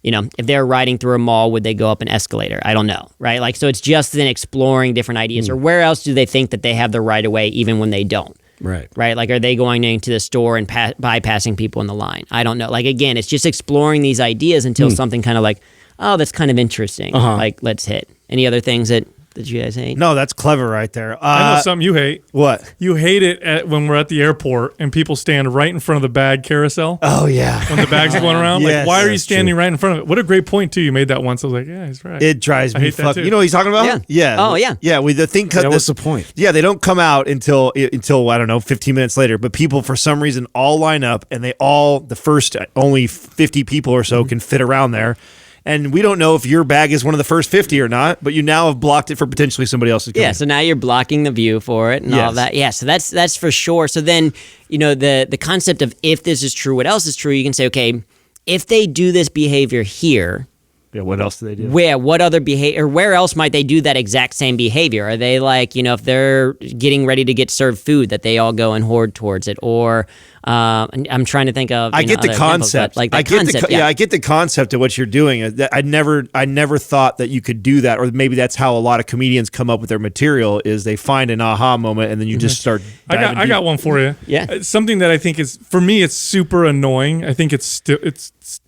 if they're riding through a mall, would they go up an escalator? I don't know, right? Like, so it's just then exploring different ideas. Or where else do they think that they have the right of way even when they don't? Right. Right? Like, are they going into the store and bypassing people in the line? I don't know. Like, again, it's just exploring these ideas until something kind of like, oh, that's kind of interesting. Like, let's hit. Any other things that you guys hate? No, that's clever right there. I know something you hate. What? You hate it when we're at the airport and people stand right in front of the bad carousel Oh yeah. when the bag's going around. Yes, Like, why are you that's standing right in front of it? What a great point, too. You made that once. I was like, yeah, he's right. It drives I me hate that fucking. too. You know what he's talking about? Yeah. Yeah. Oh, yeah. Yeah. With the thing cut. Yeah, what's the point? Yeah, they don't come out until I don't know 15 minutes later. But people for some reason all line up, and the first only 50 people or so can fit around there. And we don't know if your bag is one of the first 50 or not, but you now have blocked it for potentially somebody else's. Yeah, so now you're blocking the view for it and all Yes. that. Yeah, so that's for sure. So then, the concept of if this is true, what else is true? You can say, okay, if they do this behavior here, Yeah. What else do they do? what other behavior, or where else might they do that exact same behavior? Are they like, if they're getting ready to get served food, that they all go and hoard towards it? Or I'm trying to think of. I get the other examples, concept. but like the I get concept. I get the concept of what you're doing. I never thought that you could do that, or maybe that's how a lot of comedians come up with their material. Is they find an aha moment and then you just start. I got one for you. Yeah. It's something that I think is, for me, it's super annoying. I think it's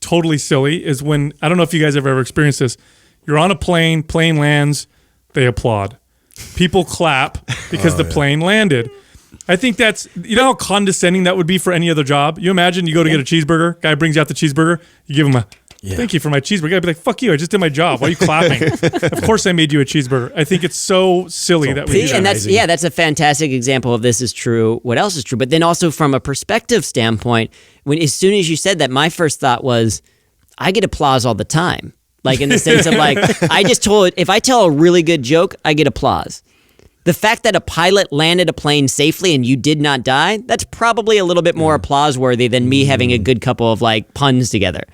totally silly. Is when, I don't know if you guys have ever experienced this. You're on a plane lands, they applaud. People clap because the plane landed. I think that's, how condescending that would be for any other job. You imagine you go to get a cheeseburger, guy brings you out the cheeseburger, you give him a, thank you for my cheeseburger. I'd be like, fuck you, I just did my job. Why are you clapping? Of course I made you a cheeseburger. I think it's so silly that we do See, and that. that's a fantastic example of this is true. What else is true? But then also from a perspective standpoint, as soon as you said that, my first thought was, I get applause all the time. Like in the sense of like, if I tell a really good joke, I get applause. The fact that a pilot landed a plane safely and you did not die, that's probably a little bit more applause worthy than me having a good couple of like puns together.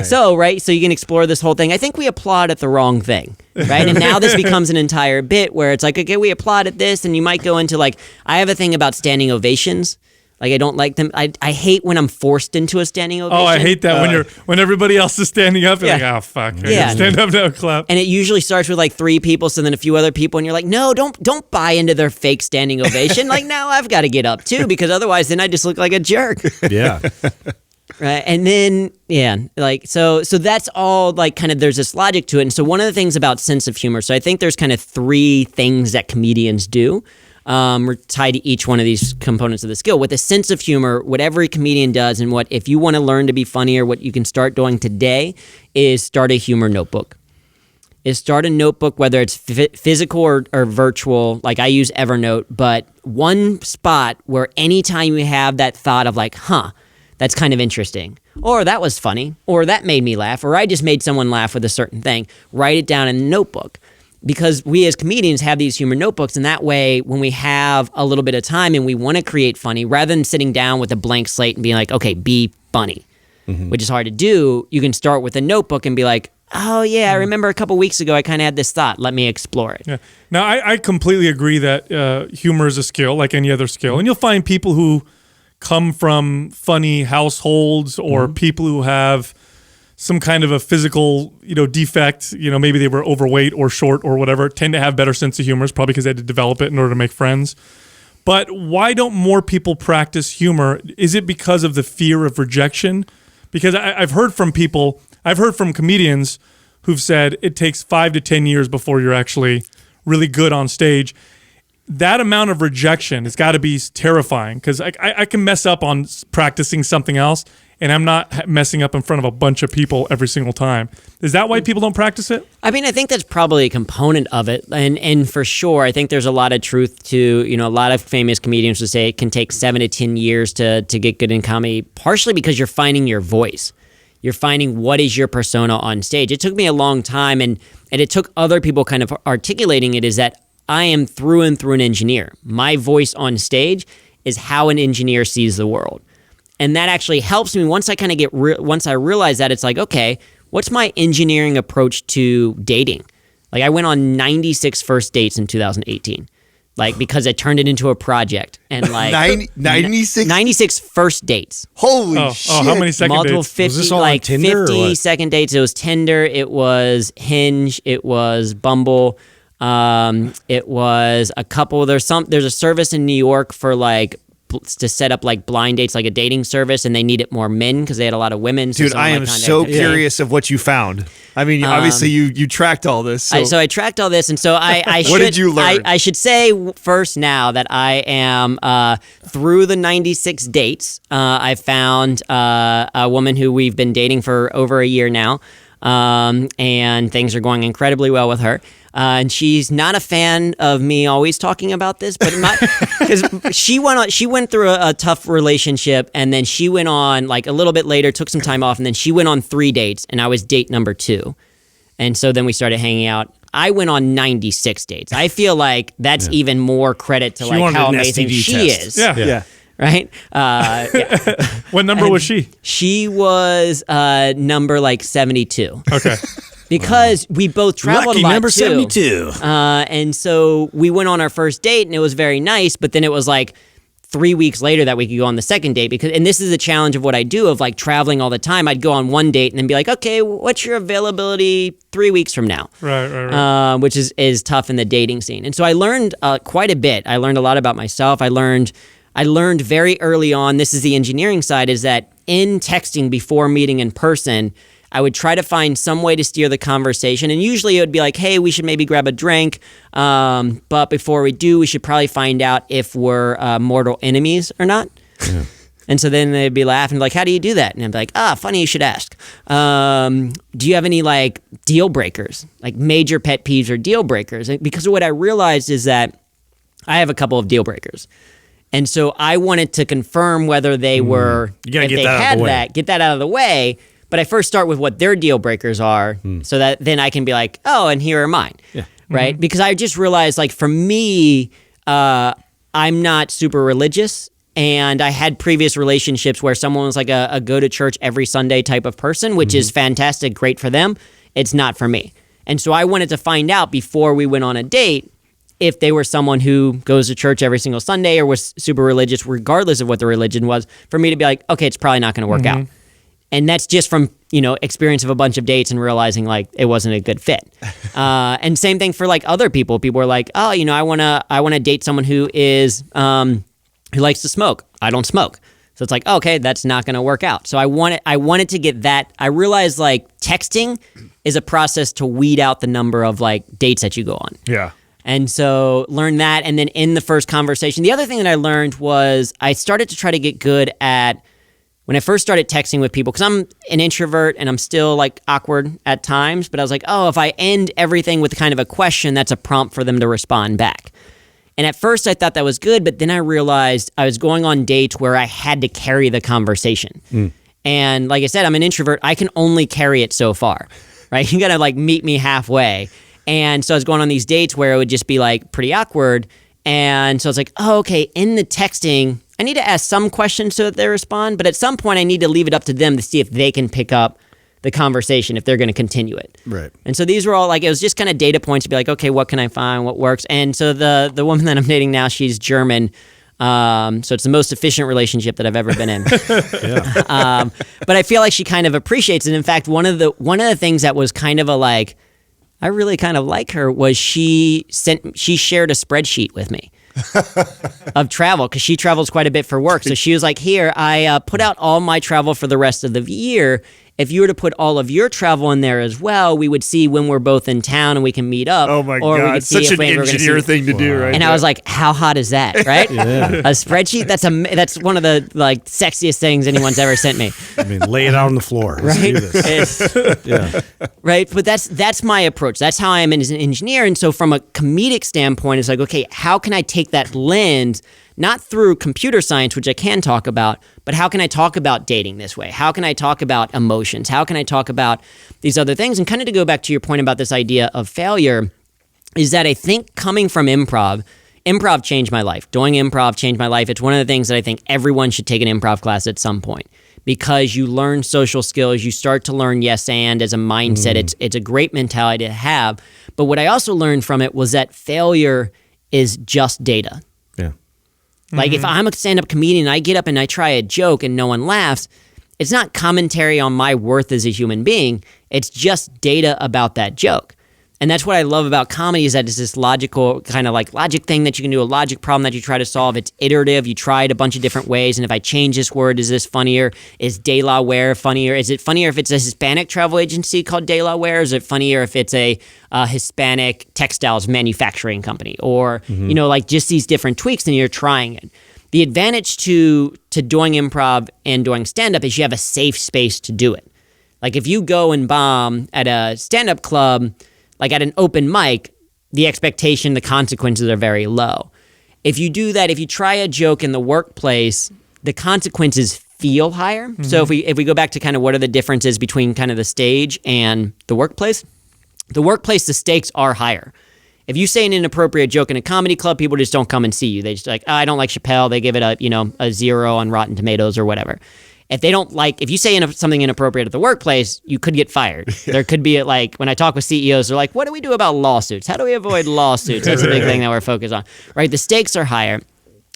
So you can explore this whole thing. I think we applaud at the wrong thing, right? And now this becomes an entire bit where it's like, okay, we applaud at this, and you might go into like, I have a thing about standing ovations. Like, I don't like them. I hate when I'm forced into a standing ovation. Oh, I hate that when everybody else is standing up. You're like, oh fuck, I Yeah. stand up now, clap. And it usually starts with like 3 people, so then a few other people, and you're like, no, don't buy into their fake standing ovation. Like, now I've got to get up too, because otherwise then I just look like a jerk. Yeah. Right. And then, like, so that's all like kind of, there's this logic to it. And so one of the things about sense of humor, so I think there's kind of 3 things that comedians do. We're tied to each one of these components of the skill. With a sense of humor, what every comedian does, and what, if you want to learn to be funnier, what you can start doing today is start a humor notebook. Start a notebook, whether it's physical or virtual. Like, I use Evernote, but one spot where anytime you have that thought of like, that's kind of interesting, or that was funny, or that made me laugh, or I just made someone laugh with a certain thing, write it down in a notebook. Because we as comedians have these humor notebooks, and that way when we have a little bit of time and we want to create funny, rather than sitting down with a blank slate and being like, okay, be funny, which is hard to do, you can start with a notebook and be like, oh yeah, I remember a couple weeks ago I kind of had this thought, let me explore it. Yeah. Now, I completely agree that humor is a skill like any other skill. And you'll find people who come from funny households or people who have some kind of a physical, defect, maybe they were overweight or short or whatever, tend to have better sense of humor, probably because they had to develop it in order to make friends. But why don't more people practice humor? Is it because of the fear of rejection? Because I've heard from comedians who've said it takes 5 to 10 years before you're actually really good on stage. That amount of rejection has got to be terrifying, because I can mess up on practicing something else, and I'm not messing up in front of a bunch of people every single time. Is that why people don't practice it? I mean, I think that's probably a component of it. And for sure, I think there's a lot of truth to, a lot of famous comedians would say it can take 7 to 10 years to get good in comedy, partially because you're finding your voice. You're finding what is your persona on stage. It took me a long time, and it took other people kind of articulating it, is that I am through and through an engineer. My voice on stage is how an engineer sees the world. And that actually helps me once I kind of once I realize that, it's like, okay, what's my engineering approach to dating? Like, I went on 96 first dates in 2018, like, because I turned it into a project, and like 96 first dates. Holy shit! Oh, how many second Multiple dates? 50, Was this all like on Tinder or 50 what? second dates. It was Tinder. It was Hinge. It was Bumble. It was a couple. There's a service in New York for like to set up like blind dates, like a dating service, and they needed more men because they had a lot of women. Dude, I am so curious of what you found. I mean, obviously you tracked all this. So, I tracked all this, and so I what did you learn? I should say first now that I am through the 96 dates. I found a woman who we've been dating for over a year now, and things are going incredibly well with her. And she's not a fan of me always talking about this, but because she went through a tough relationship, and then she went on like a little bit later, took some time off, and then she went on 3 dates, and I was date number 2. And so then we started hanging out. I went on 96 dates. I feel like that's even more credit to She like wanted how an amazing STD she test. is. Yeah. Right? What number was she? She was number like 72. Okay. Because we both traveled Lucky a lot number too. 72. And so we went on our first date, and it was very nice. But then it was like 3 weeks later that we could go on the second date, and this is a challenge of what I do of like traveling all the time. I'd go on one date and then be like, okay, what's your availability 3 weeks from now? Right. Which is tough in the dating scene. And so I learned quite a bit. I learned a lot about myself. I learned very early on, this is the engineering side, is that in texting before meeting in person, I would try to find some way to steer the conversation. And usually it would be like, hey, we should maybe grab a drink. But before we do, we should probably find out if we're mortal enemies or not. Yeah. And so then they'd be laughing, like, how do you do that? And I'd be like, funny you should ask. Do you have any like deal breakers, like major pet peeves or deal breakers? Because what I realized is that I have a couple of deal breakers. And so I wanted to confirm whether they were, get that out of the way. But I first start with what their deal breakers are, so that then I can be like, oh, and here are mine, right? Mm-hmm. Because I just realized, like, for me, I'm not super religious, and I had previous relationships where someone was like a go to church every Sunday type of person, which is fantastic, great for them. It's not for me. And so I wanted to find out before we went on a date if they were someone who goes to church every single Sunday or was super religious, regardless of what the religion was, for me to be like, okay, it's probably not going to work out. And that's just from, experience of a bunch of dates and realizing like it wasn't a good fit. And same thing for like other people. People are like, oh, I want to date someone who is, who likes to smoke. I don't smoke. So it's like, okay, that's not going to work out. So I wanted to get that. I realized like texting is a process to weed out the number of like dates that you go on. Yeah. And so learn that. And then in the first conversation, the other thing that I learned was I started to try to get good at, when I first started texting with people, because I'm an introvert and I'm still like awkward at times, but I was like, oh, if I end everything with kind of a question, that's a prompt for them to respond back. And at first I thought that was good, but then I realized I was going on dates where I had to carry the conversation. And like I said, I'm an introvert. I can only carry it so far, right? You got to like meet me halfway. And so I was going on these dates where it would just be like pretty awkward. And so I was like, oh, okay, in the texting, I need to ask some questions so that they respond, but at some point I need to leave it up to them to see if they can pick up the conversation, if they're going to continue it. Right. And so these were all like, it was just kind of data points to be like, okay, what can I find, what works? And so the woman that I'm dating now, she's German, So it's the most efficient relationship that I've ever been in. But I feel like she kind of appreciates it. In fact, one of the things that was kind of a like, I really kind of like her, was she shared a spreadsheet with me of travel, because she travels quite a bit for work. So she was like, here, I put out all my travel for the rest of the year. If you were to put all of your travel in there as well, we would see when we're both in town and we can meet up. Oh my God, such an engineer thing to do, right? And I was like, how hot is that, right? A spreadsheet? That's one of the like sexiest things anyone's ever sent me. I mean, lay it out on the floor. Let's Right? do this. Right? But that's my approach. That's how I am as an engineer. And so from a comedic standpoint, it's like, okay, how can I take that lens, not through computer science, which I can talk about, but how can I talk about dating this way? How can I talk about emotions? How can I talk about these other things? And kind of to go back to your point about this idea of failure, is that I think coming from improv changed my life. Doing improv changed my life. It's one of the things that I think everyone should take an improv class at some point, because you learn social skills. You start to learn yes and as a mindset. It's a great mentality to have. But what I also learned from it was that failure is just data. Yeah. Like if I'm a stand-up comedian and I get up and I try a joke and no one laughs, it's not commentary on my worth as a human being. It's just data about that joke. And that's what I love about comedy, is that it's this logical kind of like logic thing that you can do, a logic problem that you try to solve. It's iterative. You try it a bunch of different ways. And if I change this word, is this funnier? Is De La Ware funnier? Is it funnier if it's a Hispanic travel agency called De La Ware? Is it funnier if it's a Hispanic textiles manufacturing company? Or, you know, like just these different tweaks, and you're trying it. The advantage to doing improv and doing stand-up is you have a safe space to do it. Like if you go and bomb at a stand-up club, like at an open mic, the expectation, the consequences are very low. If you do that, if you try a joke in the workplace, the consequences feel higher. So if we go back to kind of what are the differences between kind of the stage and the workplace, the stakes are higher. If you say an inappropriate joke in a comedy club, people just don't come and see you. They just like, oh, I don't like Chappelle. They give it a 0 on Rotten Tomatoes or whatever. If you say something inappropriate at the workplace, you could get fired. There could be like, when I talk with CEOs, they're like, what do we do about lawsuits? How do we avoid lawsuits? That's a big thing that we're focused on, right? The stakes are higher.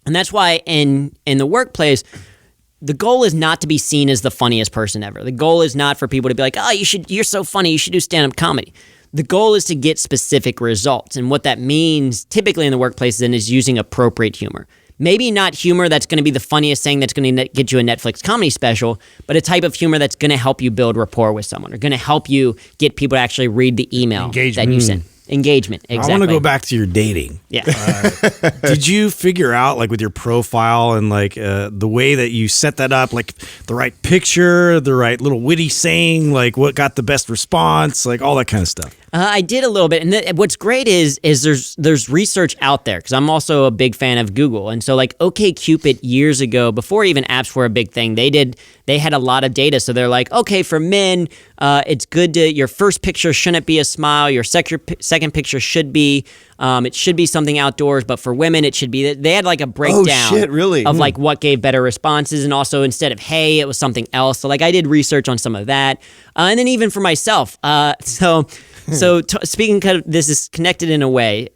And that's why in the workplace, the goal is not to be seen as the funniest person ever. The goal is not for people to be like, oh, you're so funny, you should do stand-up comedy. The goal is to get specific results. And what that means typically in the workplace then is using appropriate humor. Maybe not humor that's going to be the funniest thing that's going to get you a Netflix comedy special, but a type of humor that's going to help you build rapport with someone, or going to help you get people to actually read the email that you sent. Engagement, exactly. I want to go back to your dating. Yeah. Did you figure out, like, with your profile and like the way that you set that up, like the right picture, the right little witty saying, like what got the best response, like all that kind of stuff? I did a little bit, and what's great is there's research out there, because I'm also a big fan of Google, and so like OkCupid years ago, before even apps were a big thing, they had a lot of data. So they're like, okay, for men, it's good to, your first picture shouldn't be a smile, your second picture should be, it should be something outdoors, but for women it should be. They had like a breakdown of like what gave better responses, and also instead of hey, it was something else. So like I did research on some of that, and then even for myself. So speaking kind of, this is connected in a way,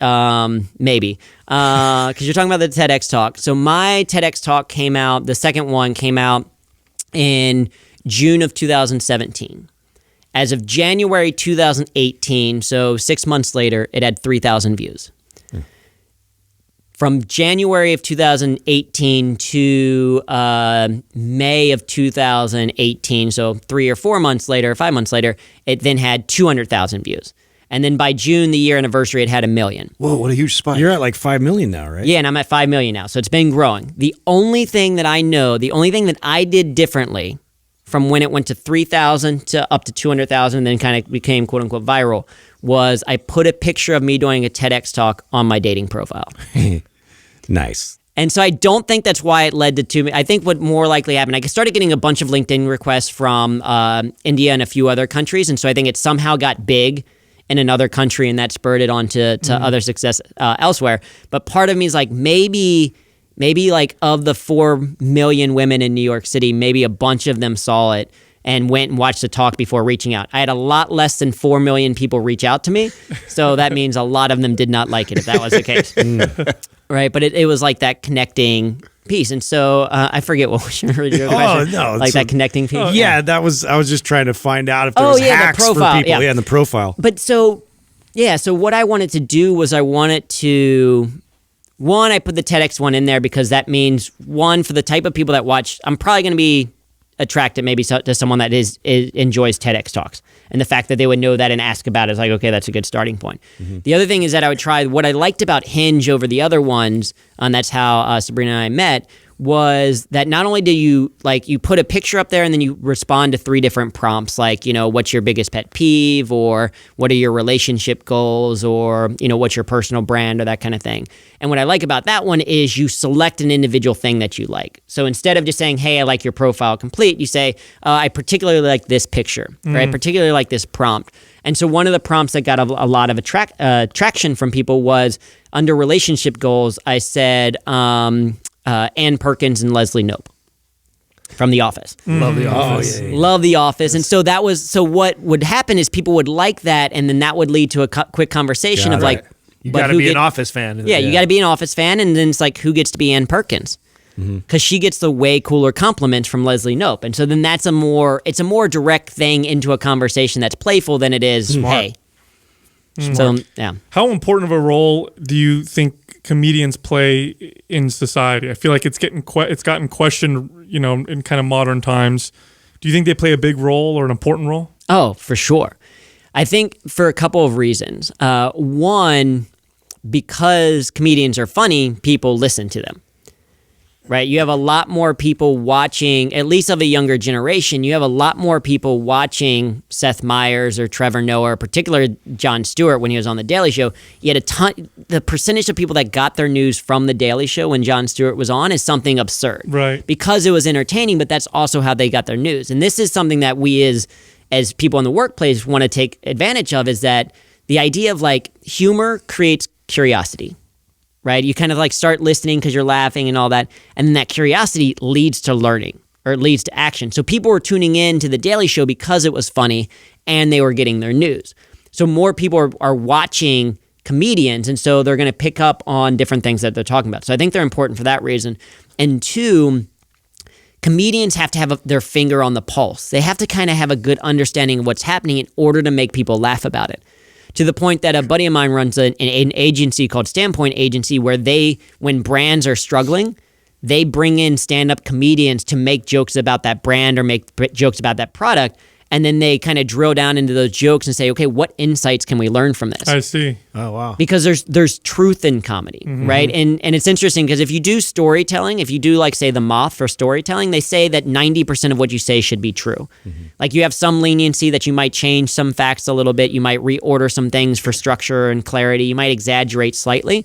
maybe, because you're talking about the TEDx Talk. So my TEDx Talk came out, the second one came out in June of 2017. As of January 2018, so 6 months later, it had 3,000 views. From January of 2018 to May of 2018, so 3 or 4 months later, 5 months later, it then had 200,000 views. And then by June, the year anniversary, it had 1 million. Whoa, what a huge spike. You're at like 5 million now, right? Yeah, and I'm at 5 million now, so it's been growing. The only thing that I know, the only thing that I did differently from when it went to 3,000 to up to 200,000 and then kind of became quote-unquote viral, was I put a picture of me doing a TEDx talk on my dating profile. Nice. And so I don't think that's why it led to 2 million. I think what more likely happened, I started getting a bunch of LinkedIn requests from India and a few other countries, and so I think it somehow got big in another country, and that spurred it on to other success elsewhere. But part of me is like, maybe like of the 4 million women in New York City, maybe a bunch of them saw it and went and watched the talk before reaching out. I had a lot less than 4 million people reach out to me, so that means a lot of them did not like it, if that was the case. right? But it was like that connecting piece. And so I forget what was your original question. No, like that connecting piece. I was just trying to find out if there was hacks for people. Yeah, in the profile. But so what I wanted to do was I wanted to, one, I put the TEDx one in there because that means, one, for the type of people that watch, I'm probably going to be attracted maybe to someone that enjoys TEDx talks. And the fact that they would know that and ask about it is like, okay, that's a good starting point. Mm-hmm. The other thing is that I would try, what I liked about Hinge over the other ones, and that's how Sabrina and I met, was that not only do you put a picture up there and then you respond to 3 different prompts, like, what's your biggest pet peeve, or what are your relationship goals, or, what's your personal brand, or that kind of thing. And what I like about that one is you select an individual thing that you like. So instead of just saying, hey, I like your profile complete, you say, I particularly like this picture, or I particularly like this prompt. And so one of the prompts that got a lot of traction from people was, under relationship goals, I said, Ann Perkins and Leslie Knope from The Office. Love The Office. Oh, yeah. Love The Office. And so what would happen is people would like that, and then that would lead to a quick conversation of like, you got to be an Office fan. Yeah, you got to be an Office fan, and then it's like, who gets to be Ann Perkins? Because she gets the way cooler compliments from Leslie Knope. And so then it's a more direct thing into a conversation that's playful than it is, hey. So, yeah. How important of a role do you think comedians play in society? I feel like it's gotten questioned, in kind of modern times. Do you think they play a big role or an important role? Oh, for sure. I think for a couple of reasons. One, because comedians are funny, people listen to them. Right? You have a lot more people watching, at least of a younger generation, you have a lot more people watching Seth Meyers or Trevor Noah, or particularly Jon Stewart when he was on The Daily Show. You had the percentage of people that got their news from The Daily Show when Jon Stewart was on is something absurd. Right. Because it was entertaining, but that's also how they got their news. And this is something that we as people in the workplace want to take advantage of, is that the idea of like humor creates curiosity. Right? You kind of like start listening because you're laughing and all that. And then that curiosity leads to learning, or it leads to action. So people were tuning in to The Daily Show because it was funny and they were getting their news. So more people are watching comedians, and so they're going to pick up on different things that they're talking about. So I think they're important for that reason. And two, comedians have to have their finger on the pulse. They have to kind of have a good understanding of what's happening in order to make people laugh about it. To the point that a buddy of mine runs an agency called Standpoint Agency, where when brands are struggling, they bring in stand-up comedians to make jokes about that brand or make jokes about that product. And then they kind of drill down into those jokes and say, okay, what insights can we learn from this? I see. Oh, wow. Because there's truth in comedy, right? And it's interesting because if you do storytelling, if you do like, say, The Moth for storytelling, they say that 90% of what you say should be true. Like you have some leniency that you might change some facts a little bit. You might reorder some things for structure and clarity. You might exaggerate slightly.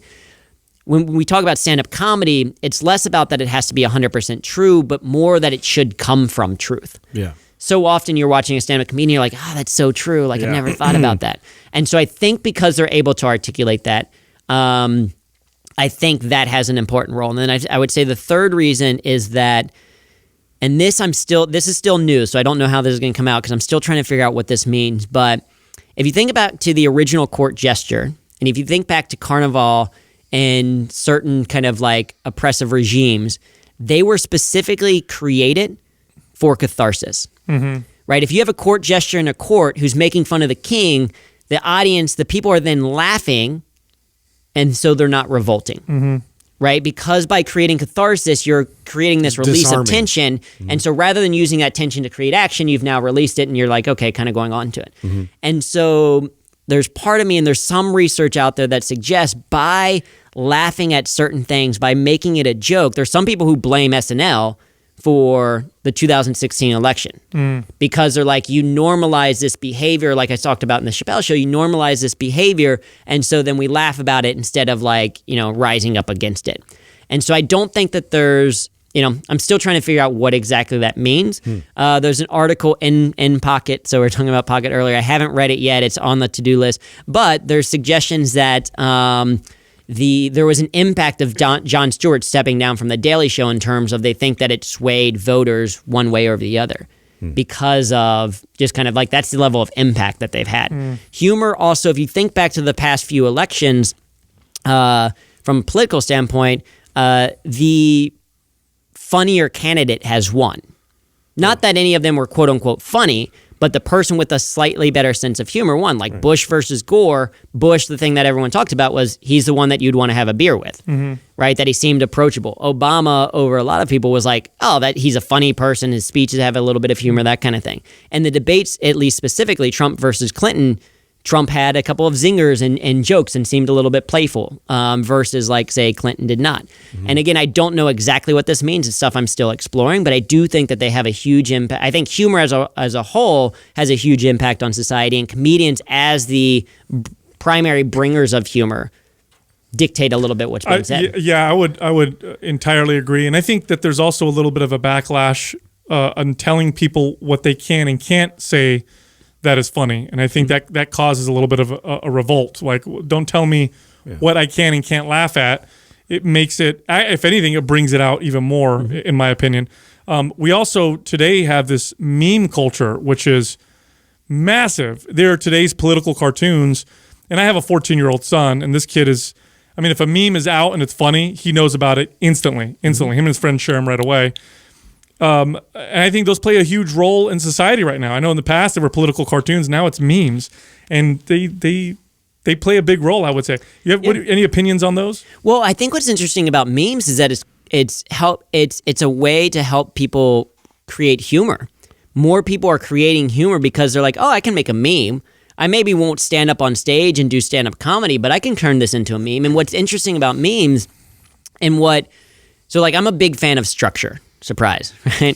When we talk about stand-up comedy, it's less about that it has to be 100% true, but more that it should come from truth. Yeah. So often you're watching a stand-up comedian, you're like, that's so true. Like, I've never thought about that. And so I think because they're able to articulate that, I think that has an important role. And then I would say the third reason is that, and this is still new, so I don't know how this is going to come out because I'm still trying to figure out what this means. But if you think about to the original court gesture, and if you think back to Carnival and certain kind of like oppressive regimes, they were specifically created for catharsis. Right? If you have a court gesture in a court who's making fun of the king, the audience, the people are then laughing, and so they're not revolting. Right? Because by creating catharsis, you're creating this release of tension. And so rather than using that tension to create action, you've now released it and you're like, okay, kind of going on to it. And so there's part of me, and there's some research out there that suggests by laughing at certain things, by making it a joke, there's some people who blame SNL for the 2016 election because they're like, you normalize this behavior, like I talked about in the Chappelle Show, you normalize this behavior, and so then we laugh about it instead of like, rising up against it. And so I don't think that there's, I'm still trying to figure out what exactly that means. There's an article in Pocket, so we were talking about Pocket earlier. I haven't read it yet. It's on the to-do list, but there's suggestions that there was an impact of Jon Stewart stepping down from The Daily Show in terms of they think that it swayed voters one way or the other because of just kind of like that's the level of impact that they've had. Humor also, if you think back to the past few elections, from a political standpoint, the funnier candidate has won. Not that any of them were quote unquote funny, but the person with a slightly better sense of humor won. Like Bush versus Gore. Bush, the thing that everyone talked about was he's the one that you'd want to have a beer with, right? That he seemed approachable. Obama, over a lot of people, was like, oh, that he's a funny person. His speeches have a little bit of humor, that kind of thing. And the debates, at least specifically, Trump versus Clinton, Trump had a couple of zingers and jokes and seemed a little bit playful versus, like, say, Clinton did not. And again, I don't know exactly what this means. It's stuff I'm still exploring, but I do think that they have a huge impact. I think humor as a whole has a huge impact on society, and comedians as the primary bringers of humor dictate a little bit what's being said. Yeah, I would entirely agree. And I think that there's also a little bit of a backlash on telling people what they can and can't say that is funny. And I think that causes a little bit of a revolt. Like, don't tell me what I can and can't laugh at. It makes it, if anything, it brings it out even more, in my opinion. We also today have this meme culture, which is massive. There are today's political cartoons, and I have a 14-year-old son, and this kid is, I mean, if a meme is out and it's funny, he knows about it instantly. Him and his friends share them right away. And I think those play a huge role in society right now. I know in the past there were political cartoons. Now it's memes, and they play a big role, I would say. You have any opinions on those? Well, I think what's interesting about memes is that it's a way to help people create humor. More people are creating humor because they're like, oh, I can make a meme. I maybe won't stand up on stage and do stand-up comedy, but I can turn this into a meme. And what's interesting about memes so like I'm a big fan of structure. Surprise, right?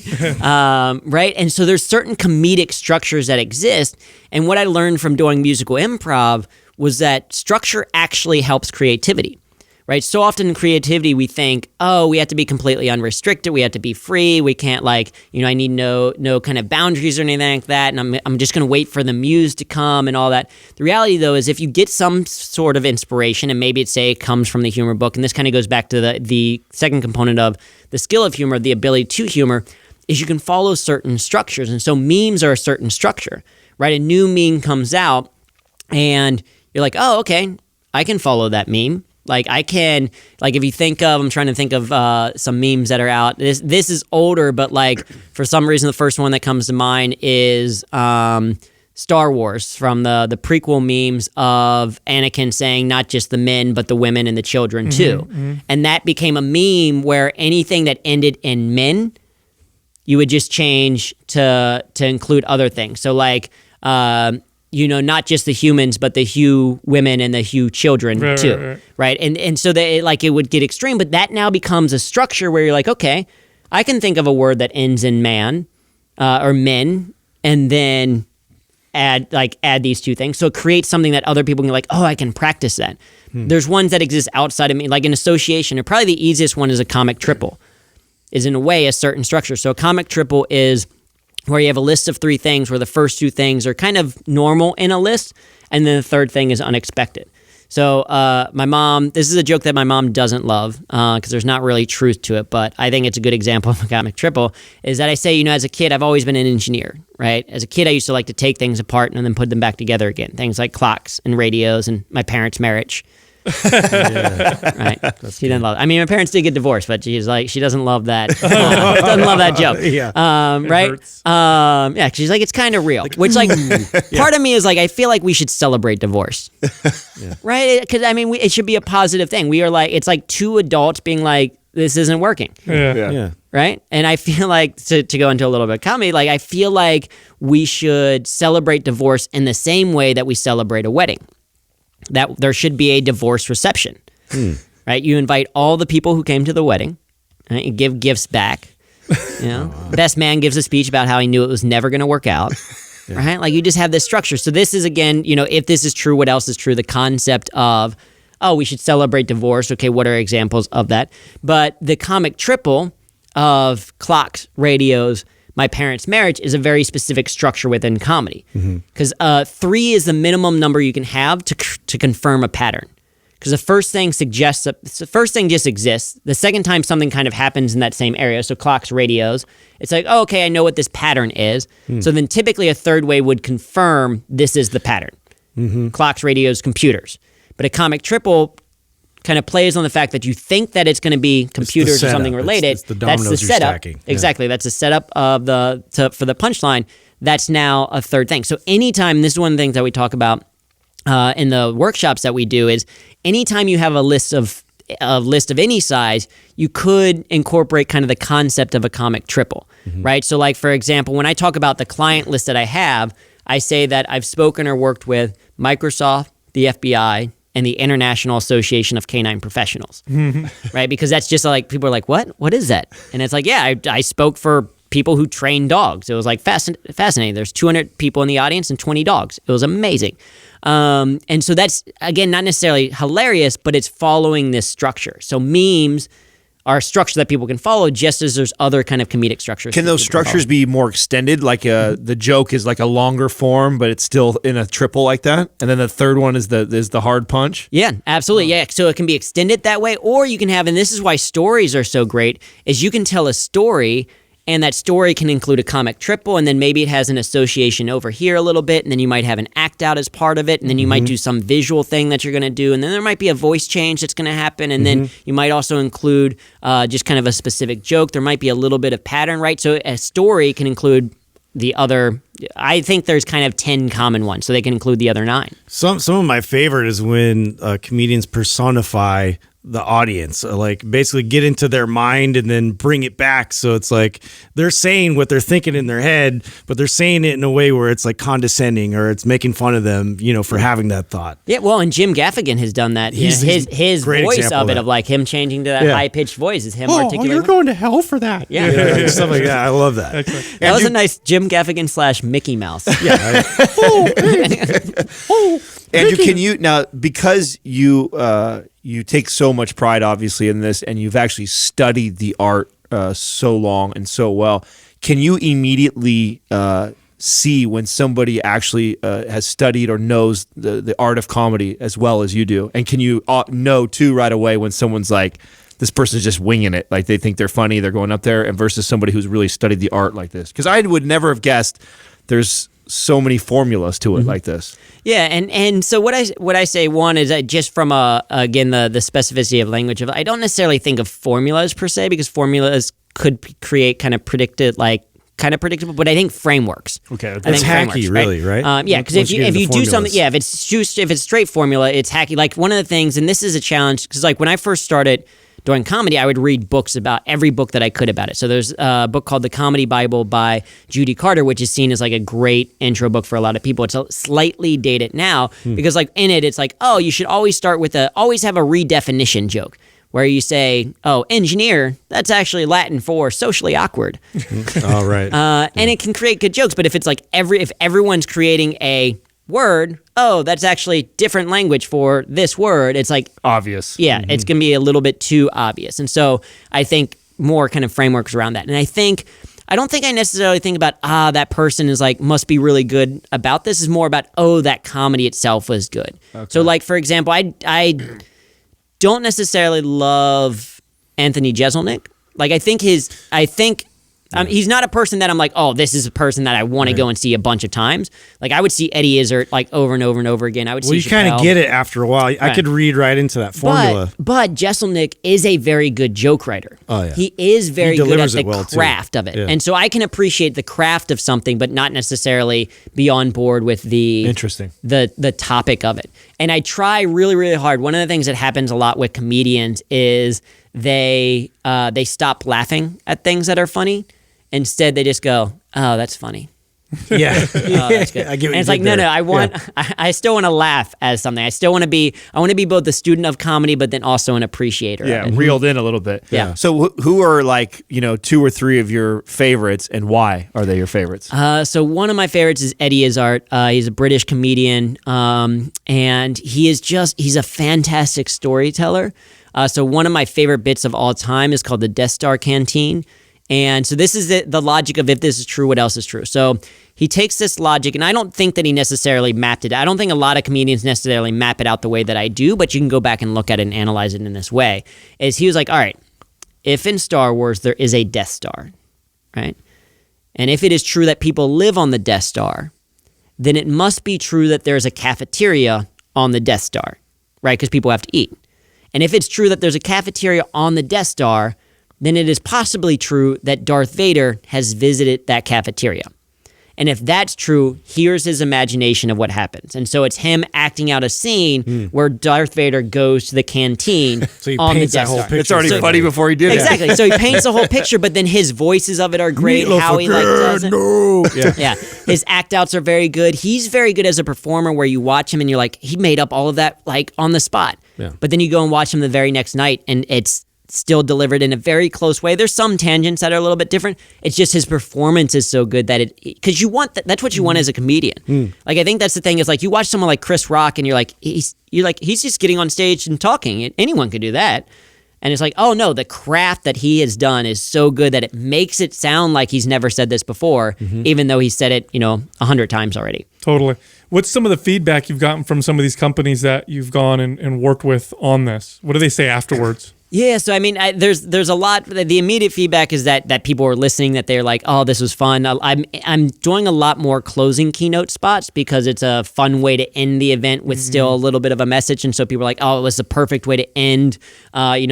Right? And so there's certain comedic structures that exist. And what I learned from doing musical improv was that structure actually helps creativity, right? So often in creativity, we think, oh, we have to be completely unrestricted. We have to be free. We can't I need no kind of boundaries or anything like that. And I'm just going to wait for the muse to come and all that. The reality, though, is if you get some sort of inspiration, and maybe it comes from the humor book, and this kind of goes back to the second component of the skill of humor, the ability to humor, is you can follow certain structures. And so memes are a certain structure, right? A new meme comes out and you're like, oh, okay, I can follow that meme. Like I can, like if you think of, I'm trying to think of some memes that are out. This is older, but like for some reason the first one that comes to mind is Star Wars, from the prequel memes of Anakin saying not just the men, but the women and the children too. And that became a meme where anything that ended in men, you would just change to include other things. So like, not just the humans, but the Hugh women and the Hugh children too, right? And so that it would get extreme, but that now becomes a structure where you're like, okay, I can think of a word that ends in man or men, and then add these two things. So it creates something that other people can like, oh, I can practice that. There's ones that exist outside of me, like an association, or probably the easiest one is a comic triple, is in a way a certain structure. So a comic triple is where you have a list of 3 things where the first 2 things are kind of normal in a list, and then the third thing is unexpected. So my mom, this is a joke that my mom doesn't love because there's not really truth to it, but I think it's a good example of a comic triple, is that I say, as a kid, I've always been an engineer, right? As a kid, I used to like to take things apart and then put them back together again. Things like clocks and radios and my parents' marriage. Right? She doesn't love it. I mean, my parents did get divorced, but she's like, she doesn't love that. Doesn't love that joke. Right? Yeah, she's like, it's kind of real. Which, part of me is like, I feel like we should celebrate divorce. Right? Because I mean, it should be a positive thing. We are like, it's like 2 adults being like, this isn't working. Yeah. Right? And I feel like, to go into a little bit of comedy, I feel like we should celebrate divorce in the same way that we celebrate a wedding. That there should be a divorce reception, right? You invite all the people who came to the wedding, right? You give gifts back. Best man gives a speech about how he knew it was never going to work out, right? Like you just have this structure. So this is, again, if this is true, what else is true? The concept of, oh, we should celebrate divorce. Okay, what are examples of that? But the comic triple of clocks, radios, my parents' marriage is a very specific structure within comedy, because 3 is the minimum number you can have to confirm a pattern. Because the first thing just exists. The second time something kind of happens in that same area, so clocks, radios, it's like, oh, okay, I know what this pattern is. So then typically a third way would confirm this is the pattern. Clocks, radios, computers. But a comic triple kind of plays on the fact that you think that it's going to be computers or something related. It's the dominoes that's the you're setup. stacking. Exactly. That's the setup of for the punchline. That's now a third thing. So anytime, this is one of the things that we talk about in the workshops that we do, is anytime you have a list of any size, you could incorporate kind of the concept of a comic triple, right? So like, for example, when I talk about the client list that I have, I say that I've spoken or worked with Microsoft, the FBI, and the International Association of Canine Professionals, right? Because that's just like, people are like, what is that? And it's like, yeah, I spoke for people who train dogs. It was like fascinating. There's 200 people in the audience and 20 dogs. It was amazing. And so that's, again, not necessarily hilarious, but it's following this structure. So memes are a structure that people can follow, just as there's other kind of comedic structures. Can those structures be more extended? Like the joke is like a longer form, but it's still in a triple like that? And then the third one is the hard punch? Yeah, absolutely. Yeah. So it can be extended that way, or you can have, and this is why stories are so great, is you can tell a story, and that story can include a comic triple, and then maybe it has an association over here a little bit, and then you might have an act out as part of it, and then you might do some visual thing that you're going to do, and then there might be a voice change that's going to happen, and then you might also include just kind of a specific joke. There might be a little bit of pattern, right? So a story can include the other, I think there's kind of 10 common ones, so they can include the other 9. Some of my favorite is when comedians personify the audience, like basically get into their mind and then bring it back. So it's like they're saying what they're thinking in their head, but they're saying it in a way where it's like condescending, or it's making fun of them, for having that thought. Yeah, well, and Jim Gaffigan has done that. His voice of it, of like him changing to that high-pitched voice, is him articulating. Oh, you're going to hell for that. Yeah. Stuff like that. I love that. That was a nice Jim Gaffigan / Mickey Mouse. Yeah. Andrew, can you now, because you take so much pride, obviously, in this, and you've actually studied the art so long and so well, can you immediately see when somebody actually has studied or knows the art of comedy as well as you do? And can you know, too, right away when someone's like, this person's just winging it, like they think they're funny, they're going up there, and versus somebody who's really studied the art like this? Because I would never have guessed there's so many formulas to it like this. Yeah, and so what I say, one is that just from again the specificity of language, I don't necessarily think of formulas per se, because formulas could create kind of predictable, but I think frameworks. Okay, that's hacky, really, right? Yeah, because if you do something, if it's straight formula, it's hacky. Like one of the things, and this is a challenge, because like when I first started doing comedy, I would read books about every book that I could about it. So there's a book called The Comedy Bible by Judy Carter, which is seen as like a great intro book for a lot of people. It's slightly dated now because like in it, it's like, oh, you should always start with always have a redefinition joke, where you say, oh, engineer, that's actually Latin for socially awkward. All right. And it can create good jokes, but if it's like if everyone's creating a word, oh, that's actually different language for this word, it's like obvious. Yeah, it's going to be a little bit too obvious. And so I think more kind of frameworks around that. And I don't think I necessarily think about, that person is like, must be really good about this. Is more about, that comedy itself was good. Okay. So like, for example, I don't necessarily love Anthony Jeselnik. Like, I think he's not a person that I'm like, oh, this is a person that I want to go and see a bunch of times. Like, I would see Eddie Izzard like over and over and over again. I would see you kind of get it after a while. I could read right into that formula. But Jeselnik is a very good joke writer. Oh, yeah. He is very good at the craft of it. Yeah. And so I can appreciate the craft of something, but not necessarily be on board with the topic of it. And I try really, really hard. One of the things that happens a lot with comedians is they stop laughing at things that are funny. Instead, they just go, oh, that's funny. Yeah. Oh, that's good. I get what and it's like, no, I still want to laugh as something. I want to be both the student of comedy, but then also an appreciator. Yeah, of it. reeled in a little bit. Yeah. So who are like, 2 or 3 of your favorites, and why are they your favorites? So one of my favorites is Eddie Izzard. He's a British comedian, and he's a fantastic storyteller. So one of my favorite bits of all time is called the Death Star Canteen. And so this is the logic of, if this is true, what else is true? So he takes this logic, and I don't think that he necessarily mapped it. I don't think a lot of comedians necessarily map it out the way that I do, but you can go back and look at it and analyze it in this way. Is he was like, all right, if in Star Wars there is a Death Star, right? And if it is true that people live on the Death Star, then it must be true that there's a cafeteria on the Death Star, right? Because people have to eat. And if it's true that there's a cafeteria on the Death Star, then it is possibly true that Darth Vader has visited that cafeteria. And if that's true, here's his imagination of what happens. And so it's him acting out a scene where Darth Vader goes to the canteen So he on the paints that Death whole Star. picture. It's already funny before he did it. Exactly. So he paints the whole picture, but then his voices of it are great. Meatloaf How he like again, does it. no. Yeah. His act outs are very good. He's very good as a performer where you watch him and you're like, he made up all of that like on the spot. Yeah. But then you go and watch him the very next night and it's still delivered in a very close way. There's some tangents that are a little bit different. It's just his performance is so good that because you want that's what you want as a comedian. Like I think that's the thing is like you watch someone like Chris Rock and you're like he's just getting on stage and talking. Anyone could do that. And it's like, oh no, the craft that he has done is so good that it makes it sound like he's never said this before, even though he said it, 100 times already. Totally. What's some of the feedback you've gotten from some of these companies that you've gone and worked with on this? What do they say afterwards? Yeah, so I mean, there's a lot. The immediate feedback is that people are listening, that they're like, "Oh, this was fun." I'm doing a lot more closing keynote spots because it's a fun way to end the event with still a little bit of a message, and so people are like, "Oh, it was the perfect way to end."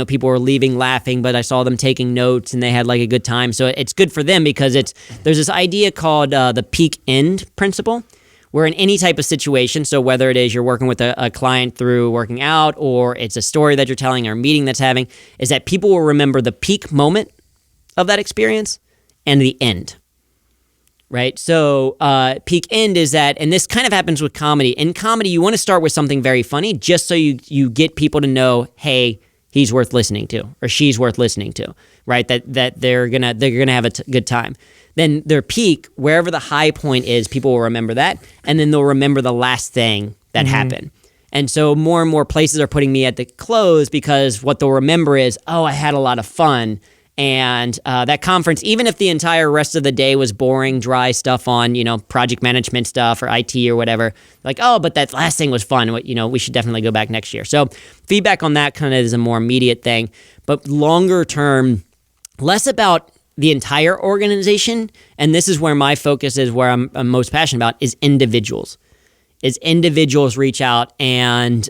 People were leaving laughing, but I saw them taking notes and they had like a good time. So it's good for them because there's this idea called the peak end principle. Where in any type of situation, so whether it is you're working with a client through working out or it's a story that you're telling or a meeting that's having, is that people will remember the peak moment of that experience and the end, right? So peak end is that, and this kind of happens with comedy. In comedy, you want to start with something very funny just so you get people to know, hey, he's worth listening to or she's worth listening to, right? That they're gonna have a good time. Then their peak, wherever the high point is, people will remember that, and then they'll remember the last thing that happened. And so more and more places are putting me at the close because what they'll remember is, oh, I had a lot of fun. And that conference, even if the entire rest of the day was boring, dry stuff on, project management stuff or IT or whatever, like, oh, but that last thing was fun. We should definitely go back next year. So feedback on that kind of is a more immediate thing. But longer term, less about the entire organization, and this is where my focus is, where I'm most passionate about, is individuals. Is individuals reach out and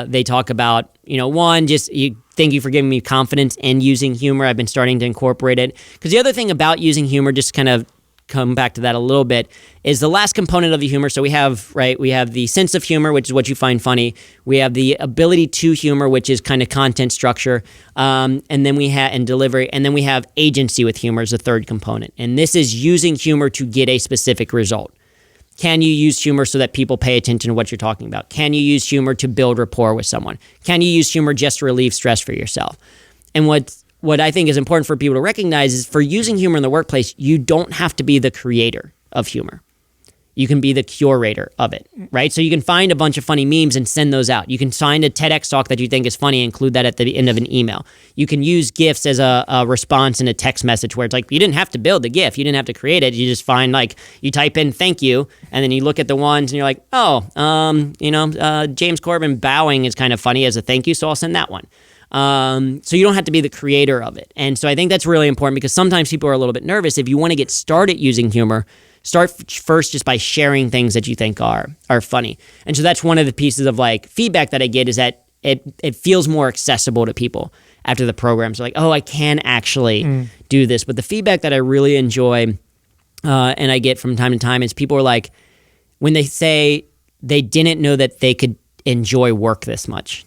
they talk about, thank you for giving me confidence in using humor. I've been starting to incorporate it. Because the other thing about using humor, just kind of come back to that a little bit, is the last component of the humor. So we have the sense of humor, which is what you find funny. We have the ability to humor, which is kind of content structure. And then we have and delivery. And then we have agency with humor as the third component. And this is using humor to get a specific result. Can you use humor so that people pay attention to what you're talking about? Can you use humor to build rapport with someone? Can you use humor just to relieve stress for yourself? And what I think is important for people to recognize is for using humor in the workplace, you don't have to be the creator of humor. You can be the curator of it, right? So you can find a bunch of funny memes and send those out. You can find a TEDx talk that you think is funny and include that at the end of an email. You can use GIFs as a response in a text message where it's like, you didn't have to build the GIF. You didn't have to create it. You just find you type in thank you, and then you look at the ones and you're like, James Corbin bowing is kind of funny as a thank you, so I'll send that one. So you don't have to be the creator of it. And so I think that's really important because sometimes people are a little bit nervous. If you want to get started using humor, start first just by sharing things that you think are funny. And so that's one of the pieces of feedback that I get is that it feels more accessible to people after the program. So oh, I can actually do this. But the feedback that I really enjoy and I get from time to time is people are like, when they say they didn't know that they could enjoy work this much.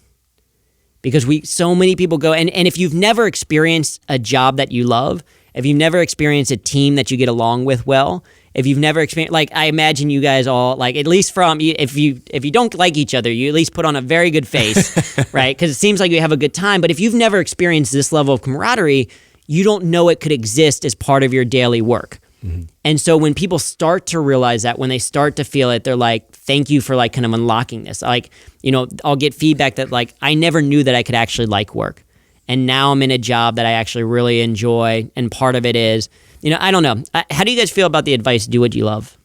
Because so many people go, and if you've never experienced a job that you love, if you've never experienced a team that you get along with well, if you've never experienced, I imagine you guys all, at least if you don't like each other, you at least put on a very good face, right? Because it seems like you have a good time. But if you've never experienced this level of camaraderie, you don't know it could exist as part of your daily work. Mm-hmm. And so when people start to realize that, when they start to feel it, they're like, thank you for kind of unlocking this. I'll get feedback that I never knew that I could actually like work. And now I'm in a job that I actually really enjoy. And part of it is, I don't know. How do you guys feel about the advice, do what you love?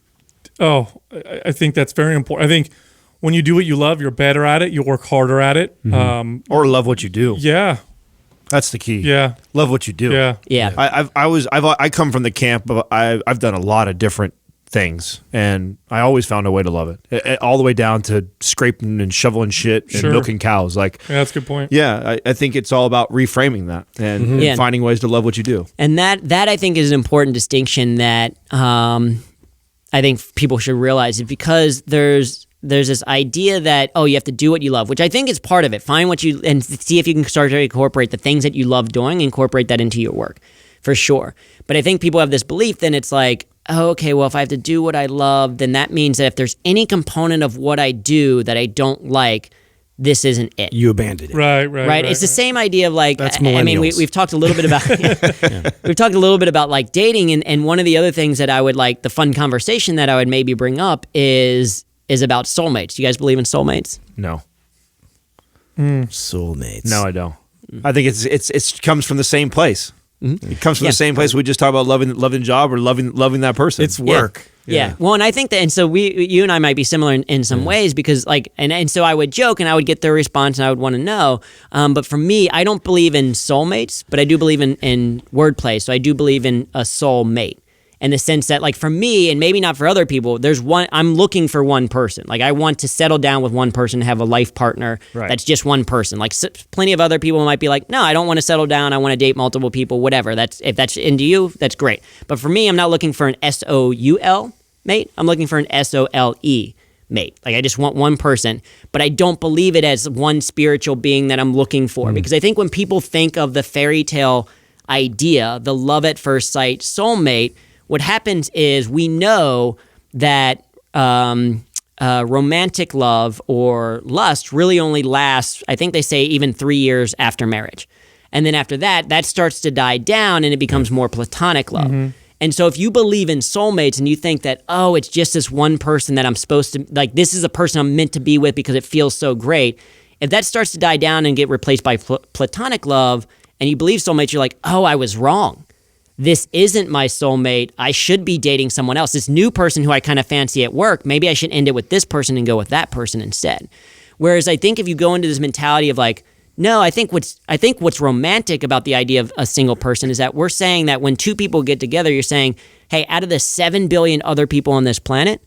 Oh, I think that's very important. I think when you do what you love, you're better at it. You work harder at it. Mm-hmm. Or love what you do. Yeah. That's the key. Yeah. Love what you do. Yeah. Yeah. I come from the camp, but I've done a lot of different things, and I always found a way to love it, all the way down to scraping and shoveling shit and Sure. milking cows. Like, Yeah, that's a good point. yeah, I think it's all about reframing that and Yeah. finding ways to love what you do. And that I think is an important distinction that I think people should realize, is because there's this idea that, oh, you have to do what you love, which I think is part of it. Find what you, and see if you can start to incorporate the things that you love doing, incorporate that into your work, for sure. But I think people have this belief, then it's like, oh, okay, well, if I have to do what I love, then that means that if there's any component of what I do that I don't like, this isn't it. You abandoned it. Right. It's the same idea of like, That's I mean, millennials. we've talked a little bit about, we've talked a little bit about like dating, and one of the other things that I would like, the fun conversation that I would maybe bring up is about soulmates. Do you guys believe in soulmates? No, Soulmates. no, I don't. I think it comes from the same place. It comes from Yeah. the same place we just talked about loving job or loving that person. It's work. Yeah. Well, and I think that, and so you and I might be similar in some ways, because like, and so I would joke and I would get their response and I would want to know. But for me, I don't believe in soulmates, but I do believe in wordplay. So I do believe in a soulmate, in the sense that, like, for me, and maybe not for other people, there's one, I'm looking for one person. Like, I want to settle down with one person, have a life partner that's just one person. Like, plenty of other people might be like, no, I don't want to settle down. I want to date multiple people, whatever. If that's into you, that's great. But for me, I'm not looking for an SOUL mate. I'm looking for an SOLE mate. Like, I just want one person, but I don't believe it as one spiritual being that I'm looking for. Because I think when people think of the fairy tale idea, the love at first sight soulmate, what happens is we know that romantic love or lust really only lasts, I think they say, even 3 years after marriage. And then after that, that starts to die down and it becomes more platonic love. And so if you believe in soulmates and you think that, oh, it's just this one person that I'm supposed to, like, this is a person I'm meant to be with because it feels so great, if that starts to die down and get replaced by platonic love, and you believe soulmates, you're like, oh, I was wrong. This isn't my soulmate. I should be dating someone else. This new person who I kind of fancy at work, maybe I should end it with this person and go with that person instead. Whereas I think if you go into this mentality of like, no, I think what's romantic about the idea of a single person is that we're saying that when two people get together, you're saying, hey, out of the 7 billion other people on this planet,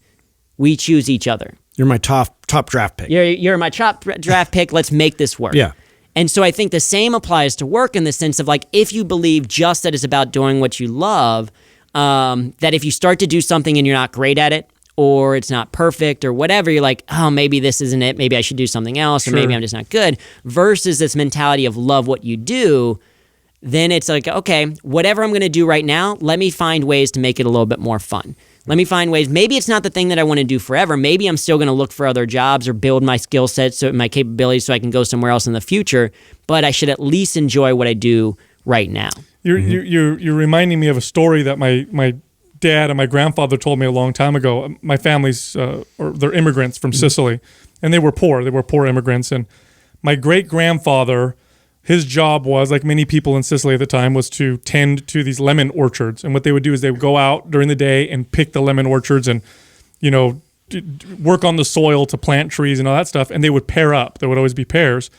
we choose each other. You're my top draft pick. You're my top draft pick. Let's make this work. Yeah. And so I think the same applies to work, in the sense of like, if you believe just that it's about doing what you love, that if you start to do something and you're not great at it, or it's not perfect or whatever, you're like, oh, maybe this isn't it. Maybe I should do something else, or maybe I'm just not good. Versus this mentality of love what you do, then it's like, okay, whatever I'm going to do right now, let me find ways to make it a little bit more fun. Let me find ways. Maybe it's not the thing that I want to do forever. Maybe I'm still going to look for other jobs or build my skill sets, so my capabilities, so I can go somewhere else in the future. But I should at least enjoy what I do right now. You're reminding me of a story that my dad and my grandfather told me a long time ago. My family's they're immigrants from Sicily, and they were poor. They were poor immigrants, and my great grandfather, his job was, like many people in Sicily at the time, was to tend to these lemon orchards. And what they would do is they would go out during the day and pick the lemon orchards and, work on the soil to plant trees and all that stuff. And they would pair up. There would always be pairs.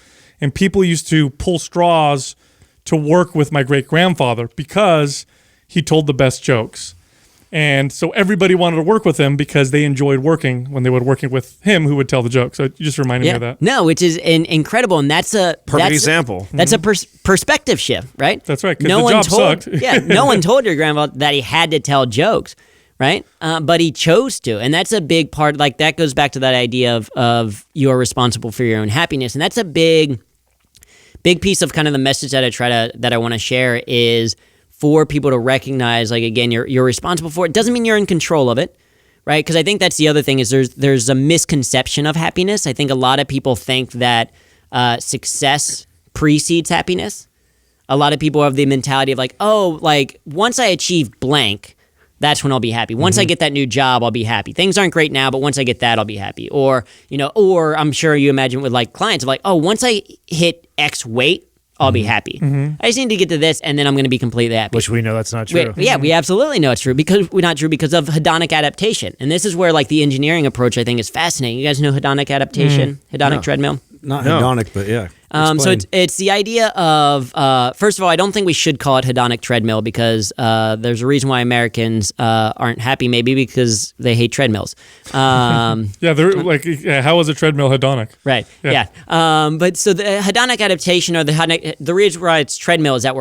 And people used to pull straws to work with my great grandfather because he told the best jokes. And so everybody wanted to work with him because they enjoyed working when they were working with him, who would tell the jokes. So you just reminded me of that. No, which is incredible. And that's a Perfect example. That's a perspective shift, right? That's right, 'cause the job sucked. No one told your grandfather that he had to tell jokes, right? But he chose to. And that's a big part. Like, that goes back to that idea of you're responsible for your own happiness. And that's a big piece of kind of the message that I want to share, is for people to recognize, like, again, you're responsible for it. Doesn't mean you're in control of it, right? Because I think that's the other thing, is there's a misconception of happiness. I think a lot of people think that success precedes happiness. A lot of people have the mentality of like, oh, like, once I achieve blank, that's when I'll be happy. Once I get that new job, I'll be happy. Things aren't great now, but once I get that, I'll be happy. Or I'm sure you imagine with like clients of like, oh, once I hit X weight, I'll be happy. I just need to get to this, and then I'm going to be completely happy. Which we know that's not true. We absolutely know it's true, because we're not true because of hedonic adaptation. And this is where, like, the engineering approach, I think, is fascinating. You guys know hedonic adaptation, hedonic treadmill? Not hedonic, but yeah. So it's the idea of, first of all, I don't think we should call it hedonic treadmill because there's a reason why Americans aren't happy, maybe because they hate treadmills. They're like, how is a treadmill hedonic? Right. Yeah. But so the hedonic adaptation, or the reason why it's treadmill is that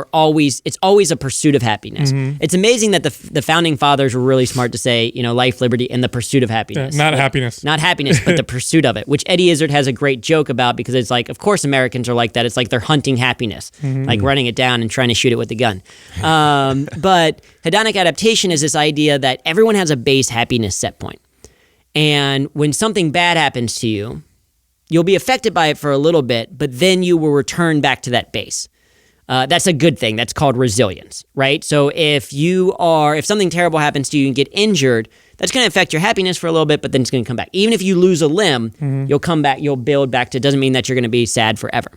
it's always a pursuit of happiness. It's amazing that the founding fathers were really smart to say, life, liberty, and the pursuit of happiness. Not happiness. Not happiness, but the pursuit of it, which Eddie Izzard has a great joke about because it's like, of course, Americans are like that. It's like they're hunting happiness, like running it down and trying to shoot it with the gun. But hedonic adaptation is this idea that everyone has a base happiness set point. And when something bad happens to you, you'll be affected by it for a little bit, but then you will return back to that base. That's a good thing. That's called resilience, right? So if something terrible happens to you and get injured, that's going to affect your happiness for a little bit, but then it's going to come back. Even if you lose a limb, you'll come back, you'll build back to it. Doesn't mean that you're going to be sad forever.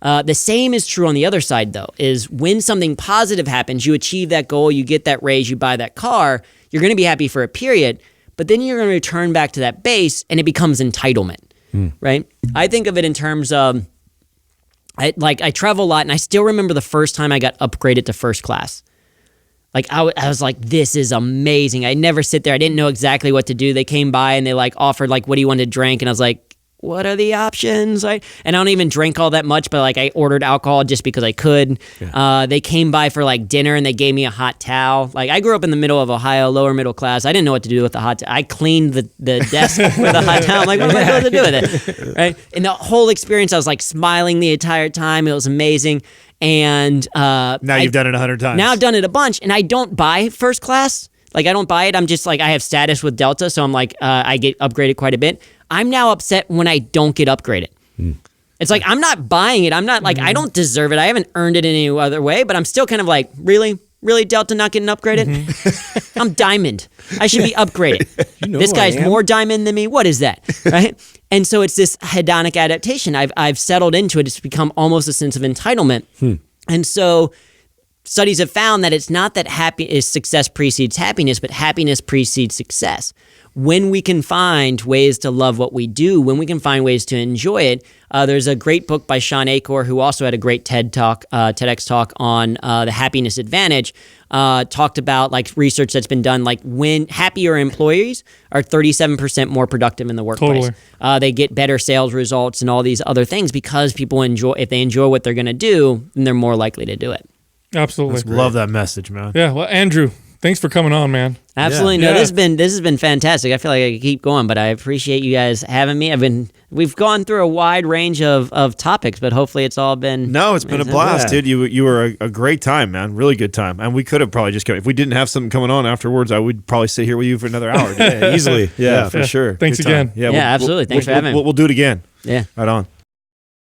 The same is true on the other side, though, is when something positive happens, you achieve that goal, you get that raise, you buy that car, you're going to be happy for a period, but then you're going to return back to that base and it becomes entitlement, right? I think of it in terms of, I travel a lot, and I still remember the first time I got upgraded to first class. Like I was like, this is amazing. I never sit there. I didn't know exactly what to do. They came by and they offered what do you want to drink? And I was like, what are the options? And I don't even drink all that much, but I ordered alcohol just because I could. Yeah. They came by for dinner and they gave me a hot towel. I grew up in the middle of Ohio, lower middle class. I didn't know what to do with the hot towel. I cleaned the desk with a hot towel. I'm like, what am I supposed to do with it? Right? And the whole experience, I was smiling the entire time. It was amazing. And now you've done it 100 times. Now I've done it a bunch, and I don't buy first class. I don't buy it. I'm just I have status with Delta, so I'm I get upgraded quite a bit. I'm now upset when I don't get upgraded. It's I'm not buying it. I'm not I don't deserve it. I haven't earned it in any other way, but I'm still kind of really? Really, Delta not getting upgraded? I'm diamond. I should be upgraded. This guy's more diamond than me. What is that? Right? And so it's this hedonic adaptation. I've settled into it. It's become almost a sense of entitlement. And so studies have found that it's not that success precedes happiness, but happiness precedes success. When we can find ways to love what we do, when we can find ways to enjoy it, there's a great book by Sean Achor, who also had a great TEDx Talk on the happiness advantage, talked about research that's been done, when happier employees are 37% more productive in the workplace. Totally. They get better sales results and all these other things because people if they enjoy what they're going to do, then they're more likely to do it. Absolutely. Love that message, man. Yeah. Well, Andrew, thanks for coming on, man. Absolutely. Yeah. No, this has been fantastic. I feel like I could keep going, but I appreciate you guys having me. We've gone through a wide range of topics, but hopefully it's all been it's been a blast, dude. You were a great time, man. Really good time. And we could have probably just if we didn't have something coming on afterwards, I would probably sit here with you for another hour. Easily. Yeah, for sure. Thanks again. Yeah, absolutely. Thanks for having me. We'll do it again. Yeah. Right on.